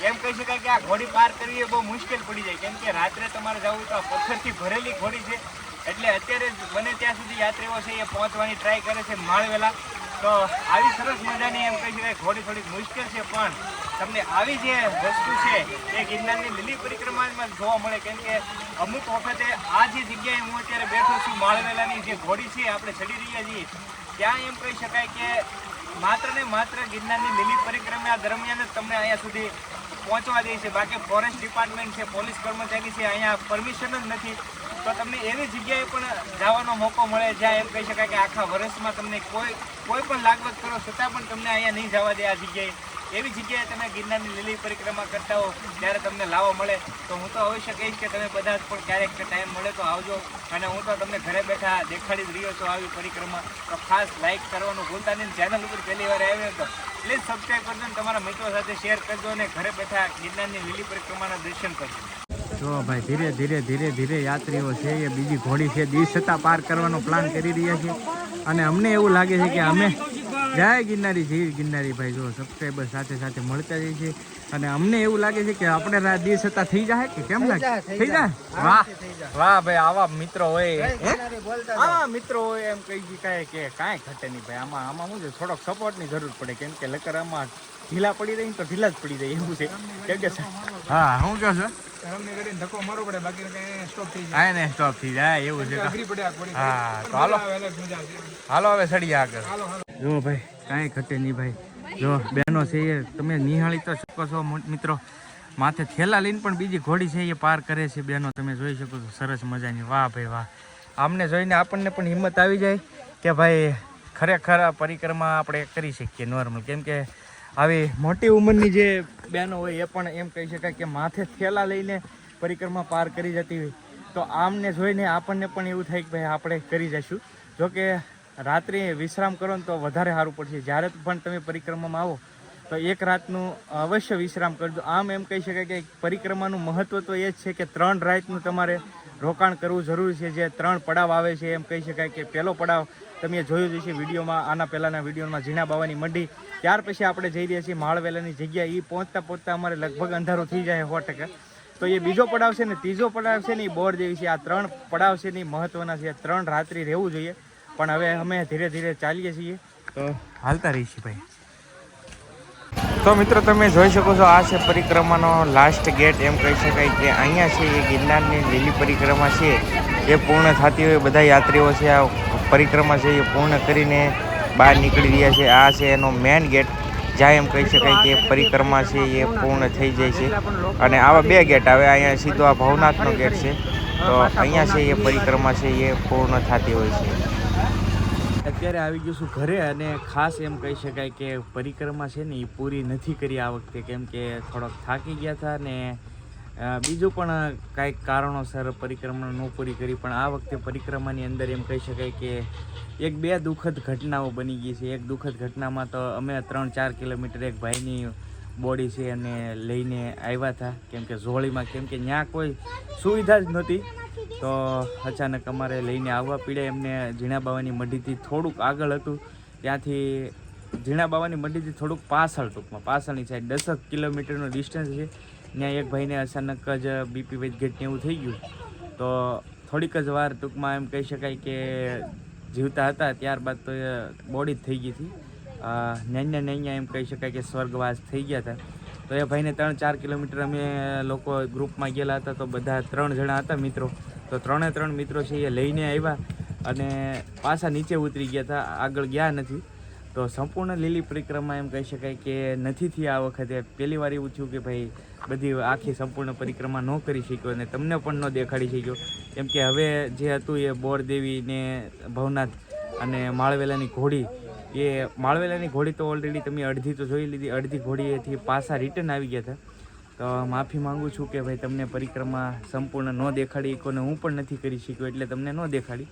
એમ કહી શકાય કે આ ઘોડી પાર કરવી એ બહુ મુશ્કેલ પડી જાય, કેમ કે રાત્રે તમારે જવું તો આ પથ્થરથી ભરેલી ઘોડી છે એટલે અત્યારે બને ત્યાં સુધી યાત્રીઓ છે એ પહોંચવાની ટ્રાય કરે છે માળવેલા. તો આવી સરસ મજાની એમ કહી શકાય ઘોડી થોડીક મુશ્કેલ છે, પણ તમને આવી જે વસ્તુ છે એ ગિરનારની લીલી પરિક્રમામાં જોવા મળે. કેમ કે અમુક વખતે આ જે જગ્યાએ હું અત્યારે બેઠો છું માળવેલાની જે ઘોડી છે આપણે ચડી રહ્યા છીએ ત્યાં એમ કહી શકાય કે માત્ર ને માત્ર ગિરનારની લીલી પરિક્રમા દરમિયાન જ તમને અહીંયા સુધી પહોંચવા દે છે. બાકી ફોરેસ્ટ ડિપાર્ટમેન્ટ છે, પોલીસ કર્મચારી છે, અહીંયા પરમિશન જ નથી. તો તમને એવી જગ્યાએ પણ જવાનો મોકો મળે જ્યાં એમ કહી શકાય કે આખા વર્ષમાં તમને કોઈ પણ લાગવત કરો છતાં પણ તમને અહીંયા નહીં જવા દે આ જગ્યાએ. એવી જગ્યાએ તમે ગિરનારની લીલી પરિક્રમા કરતા હો ત્યારે તમને લાવો મળે. તો હું તો અવશ્ય કહીશ કે તમે બધા જ પણ ક્યારેક ટાઈમ મળે તો આવજો. અને હું તો તમને ઘરે બેઠા દેખાડી જ રહ્યો છું આવી પરિક્રમા. તો ખાસ લાઇક કરવાનું ભૂલતા નહીં. ચેનલ ઉપર પહેલી વાર આવ્યો તો પ્લીઝ સબસ્ક્રાઈબ કરજો અને તમારા મિત્રો સાથે શેર કરજો અને ઘરે બેઠા ગિરનારની લીલી પરિક્રમાના દર્શન કરજો. જો ભાઈ ધીરે યાત્રીઓ છે એ બીજી ઘોડી છે દી છતાં પાર કરવાનો પ્લાન કરી રહ્યા છે. અને અમને એવું લાગે છે કે અમે જય ગિરનારી ભાઈ જો સબસ્ક્રાઈબર સાથે મળતા જાય છે. અને અમને એવું લાગે છે કે આપણે દી છતાં થઈ જાય કે કેમ લાગે થઈ જાય. વાહ ભાઈ આવા મિત્રો હોય એમ કહી શકાય કે કાંઈ ઘટે નહીં ભાઈ. આમાં શું છે થોડોક સપોર્ટની જરૂર પડે, કેમ કે લકર આમાં ઢીલા પડી રહી તો ઢીલા જ પડી જાય એવું છે. કેમ કે હા હું કહો છો ધક્કો મારવો પડે બાકી સ્ટોપ થઈ જાય એવું છે. હા તો હાલો હવે ચડીએ આગળ. જો ભાઈ કાંઈ ઘટે નહીં ભાઈ. જો બહેનો છે એ તમે નિહાળી તો શકો છો મિત્રો માથે થેલા લઈને પણ બીજી ઘોડી છે એ પાર કરે છે બેનો, તમે જોઈ શકો છો, સરસ મજાની. વાહ ભાઈ વાહ, આમને જોઈને આપણને પણ હિંમત આવી જાય કે ભાઈ ખરેખર આ પરિક્રમા આપણે કરી શકીએ નોર્મલ. કેમ કે આવી મોટી ઉંમરની જે બહેનો હોય એ પણ એમ કહી શકાય કે માથે થેલા લઈને પરિક્રમા પાર કરી જતી હોય, તો આમને જોઈને આપણને પણ એવું થાય કે ભાઈ આપણે કરી જઈશું. જોકે રાત્રે વિશ્રામ કરો ને તો વધારે સારું પડશે. જ્યારે પણ તમે પરિક્રમામાં આવો તો એક રાતનું અવશ્ય વિશ્રામ કરજો. આમ એમ કહી શકાય કે પરિક્રમાનું મહત્ત્વ તો એ જ છે કે 3 રાતનું તમારે રોકાણ કરવું જરૂરી છે. જે 3 પડાવ આવે છે, એમ કહી શકાય કે પહેલો પડાવ તમે જોયું જ હશે વિડીયોમાં, આના પહેલાંના વિડીયોમાં, ઝીણા બાવાની મંડી. ત્યાર પછી આપણે જઈ રહ્યા છીએ માળવેલાની જગ્યા. એ પહોંચતા અમારે લગભગ અંધારું થઈ જાય 100%. તો એ બીજો પડાવ છે ને ત્રીજો પડાવ છે ને એ બોરદેવી છે. આ 3 પડાવ છે ને એ મહત્ત્વના છે. 3 રાત્રિ રહેવું જોઈએ. પણ હવે અમે ધીરે ધીરે ચાલીએ છીએ, તો હાલતા રહીશું ભાઈ. તો મિત્રો તમે જોઈ શકો છો, આ છે પરિક્રમાનો લાસ્ટ ગેટ. એમ કહી શકાય કે અહીંયા છે એ ગિરનારની લીલી પરિક્રમા છે એ પૂર્ણ થતી હોય. બધા યાત્રીઓ છે આ પરિક્રમા છે એ પૂર્ણ કરીને બહાર નીકળી રહ્યા છે. આ છે એનો મેઇન ગેટ, જ્યાં એમ કહી શકાય કે પરિક્રમા છે એ પૂર્ણ થઈ જાય છે. અને આવા 2 ગેટ આવે. અહીંયા સીધો આ ભવનાથનો ગેટ છે, તો અહીંયા છે એ પરિક્રમા છે એ પૂર્ણ થતી હોય છે. અત્યારે આવી ગયું છું ઘરે, અને ખાસ એમ કહી શકાય કે પરિક્રમા છે ને એ પૂરી નથી કરી આ વખતે. કેમ કે થોડોક થાકી ગયા હતા ને બીજું પણ કાંઈક કારણોસર પરિક્રમા ન પૂરી કરી. પણ આ વખતે પરિક્રમાની અંદર એમ કહી શકાય કે 1-2 દુઃખદ ઘટનાઓ બની ગઈ છે. એક દુઃખદ ઘટનામાં તો અમે 3-4 કિલોમીટર એક ભાઈની બોડી છે અને લઈને આવ્યા હતા. કેમ કે ઝોળીમાં, કેમ કે ત્યાં કોઈ સુવિધા જ નહોતી, તો અચાનક અમારે લઈને આવવા પડ્યા. એમને ઝીણા બાવાની મઢીથી થોડુંક આગળ હતું, ત્યાંથી ઝીણા બાવાની મઢીથી થોડુંક પાછળ, ટૂંકમાં પાછળની સાઈડ 10 કિલોમીટરનું ડિસ્ટન્સ છે. ત્યાં એક ભાઈને અચાનક જ બીપી વધઘટને એવું થઈ ગયું. તો થોડીક જ વાર ટૂંકમાં એમ કહી શકાય કે જીવતા હતા, ત્યારબાદ તો બોડી જ થઈ ગઈ હતી. નેન્યા એમ કહી શકાય કે સ્વર્ગવાસ થઈ ગયા હતા. તો એ ભાઈને 3-4 કિલોમીટર અમે લોકો ગ્રુપમાં ગયેલા હતા. તો બધા 3 જણા હતા મિત્રો, તો 3 મિત્રો છે એ લઈને આવ્યા અને પાછા નીચે ઉતરી ગયા હતા, આગળ ગયા નથી. તો સંપૂર્ણ લીલી પરિક્રમા એમ કહી શકાય કે નથી થઈ આ વખતે. પહેલી વાર એવું થયું કે ભાઈ બધી આખી સંપૂર્ણ પરિક્રમા ન કરી શક્યો અને તમને પણ ન દેખાડી શક્યો. કેમ કે હવે જે હતું એ બોરદેવી ને ભવનાથ અને માળવેલાની ઘોડી, એ માળવેલાની ઘોડી તો ઓલરેડી તમે અડધી તો જોઈ લીધી. અડધી ઘોડીએથી પાછા રિટર્ન આવી ગયા હતા. તો માફી માગું છું કે ભાઈ તમને પરિક્રમા સંપૂર્ણ ન દેખાડી કોને, હું પણ નથી કરી શક્યો એટલે તમને ન દેખાડી.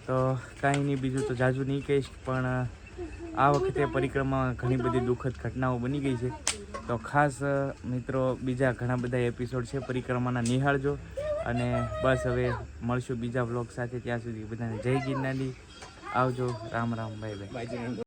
તો કાંઈ નહીં, બીજું તો જાજુ નહીં કહીશ. પણ આ વખતે પરિક્રમામાં ઘણી બધી દુઃખદ ઘટનાઓ બની ગઈ છે. તો ખાસ મિત્રો બીજા ઘણા બધા એપિસોડ છે પરિક્રમાના, નિહાળજો. અને બસ હવે મળશું બીજા વ્લોગ સાથે. ત્યાં સુધી બધાને જય ગિરનારી, આવજો, રામ રામ, બાય બાય.